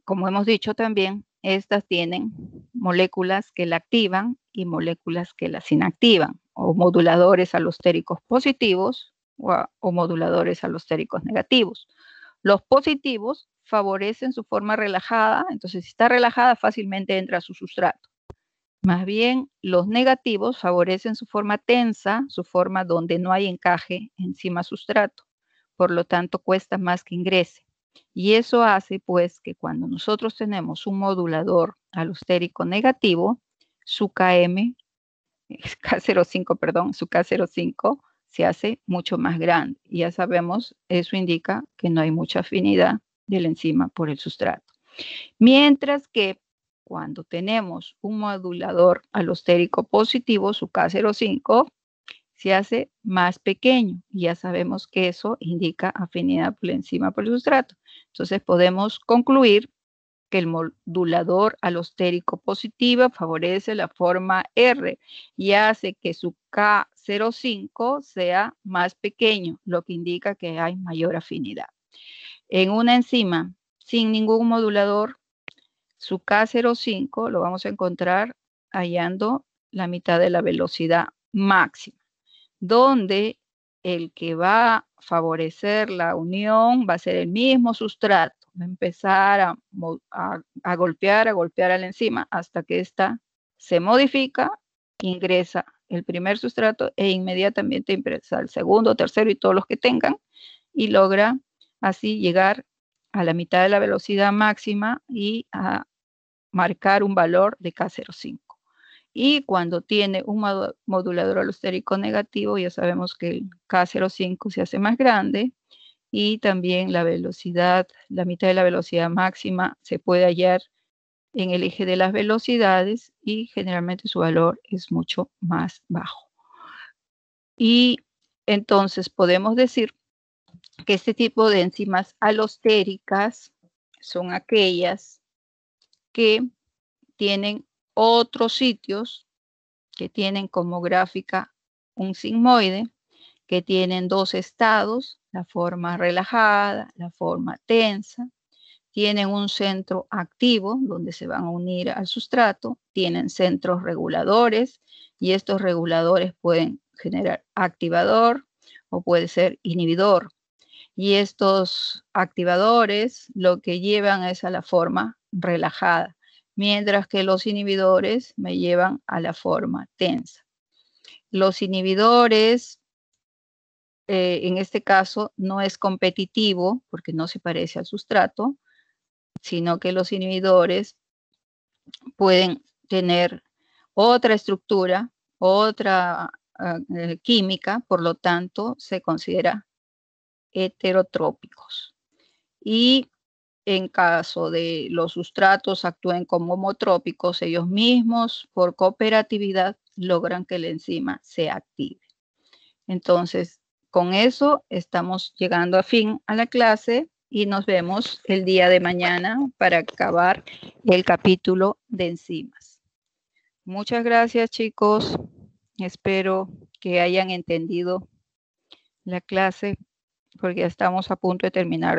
como hemos dicho también, estas tienen moléculas que la activan y moléculas que las inactivan, o moduladores alostéricos positivos o moduladores alostéricos negativos. Los positivos favorecen su forma relajada, entonces si está relajada fácilmente entra a su sustrato. Más bien, los negativos favorecen su forma tensa, su forma donde no hay encaje enzima-sustrato. Por lo tanto, cuesta más que ingrese. Y eso hace pues que cuando nosotros tenemos un modulador alostérico negativo, su K05 se hace mucho más grande. Y ya sabemos, eso indica que no hay mucha afinidad de la enzima por el sustrato. Mientras que cuando tenemos un modulador alostérico positivo, su K05, se hace más pequeño y ya sabemos que eso indica afinidad por la enzima por el sustrato. Entonces podemos concluir que el modulador alostérico positivo favorece la forma R y hace que su K05 sea más pequeño, lo que indica que hay mayor afinidad. En una enzima sin ningún modulador, su K05 lo vamos a encontrar hallando la mitad de la velocidad máxima, donde el que va a favorecer la unión va a ser el mismo sustrato. Va a empezar a golpear a la enzima hasta que ésta se modifica, ingresa el primer sustrato e inmediatamente ingresa el segundo, tercero y todos los que tengan y logra así llegar a la mitad de la velocidad máxima y a marcar un valor de K05. Y cuando tiene un modulador alostérico negativo, ya sabemos que el K05 se hace más grande y también la velocidad, la mitad de la velocidad máxima se puede hallar en el eje de las velocidades y generalmente su valor es mucho más bajo. Y entonces podemos decir que este tipo de enzimas alostéricas son aquellas que tienen otros sitios que tienen como gráfica un sigmoide, que tienen 2 estados, la forma relajada, la forma tensa, tienen un centro activo donde se van a unir al sustrato, tienen centros reguladores y estos reguladores pueden generar activador o puede ser inhibidor. Y estos activadores lo que llevan es a la forma relajada, mientras que los inhibidores me llevan a la forma tensa. Los inhibidores, en este caso, no es competitivo porque no se parece al sustrato, sino que los inhibidores pueden tener otra estructura, otra química, por lo tanto, se considera heterotrópicos. Y en caso de los sustratos actúen como homotrópicos, ellos mismos, por cooperatividad, logran que la enzima se active. Entonces, con eso estamos llegando a fin a la clase y nos vemos el día de mañana para acabar el capítulo de enzimas. Muchas gracias, chicos. Espero que hayan entendido la clase porque ya estamos a punto de terminar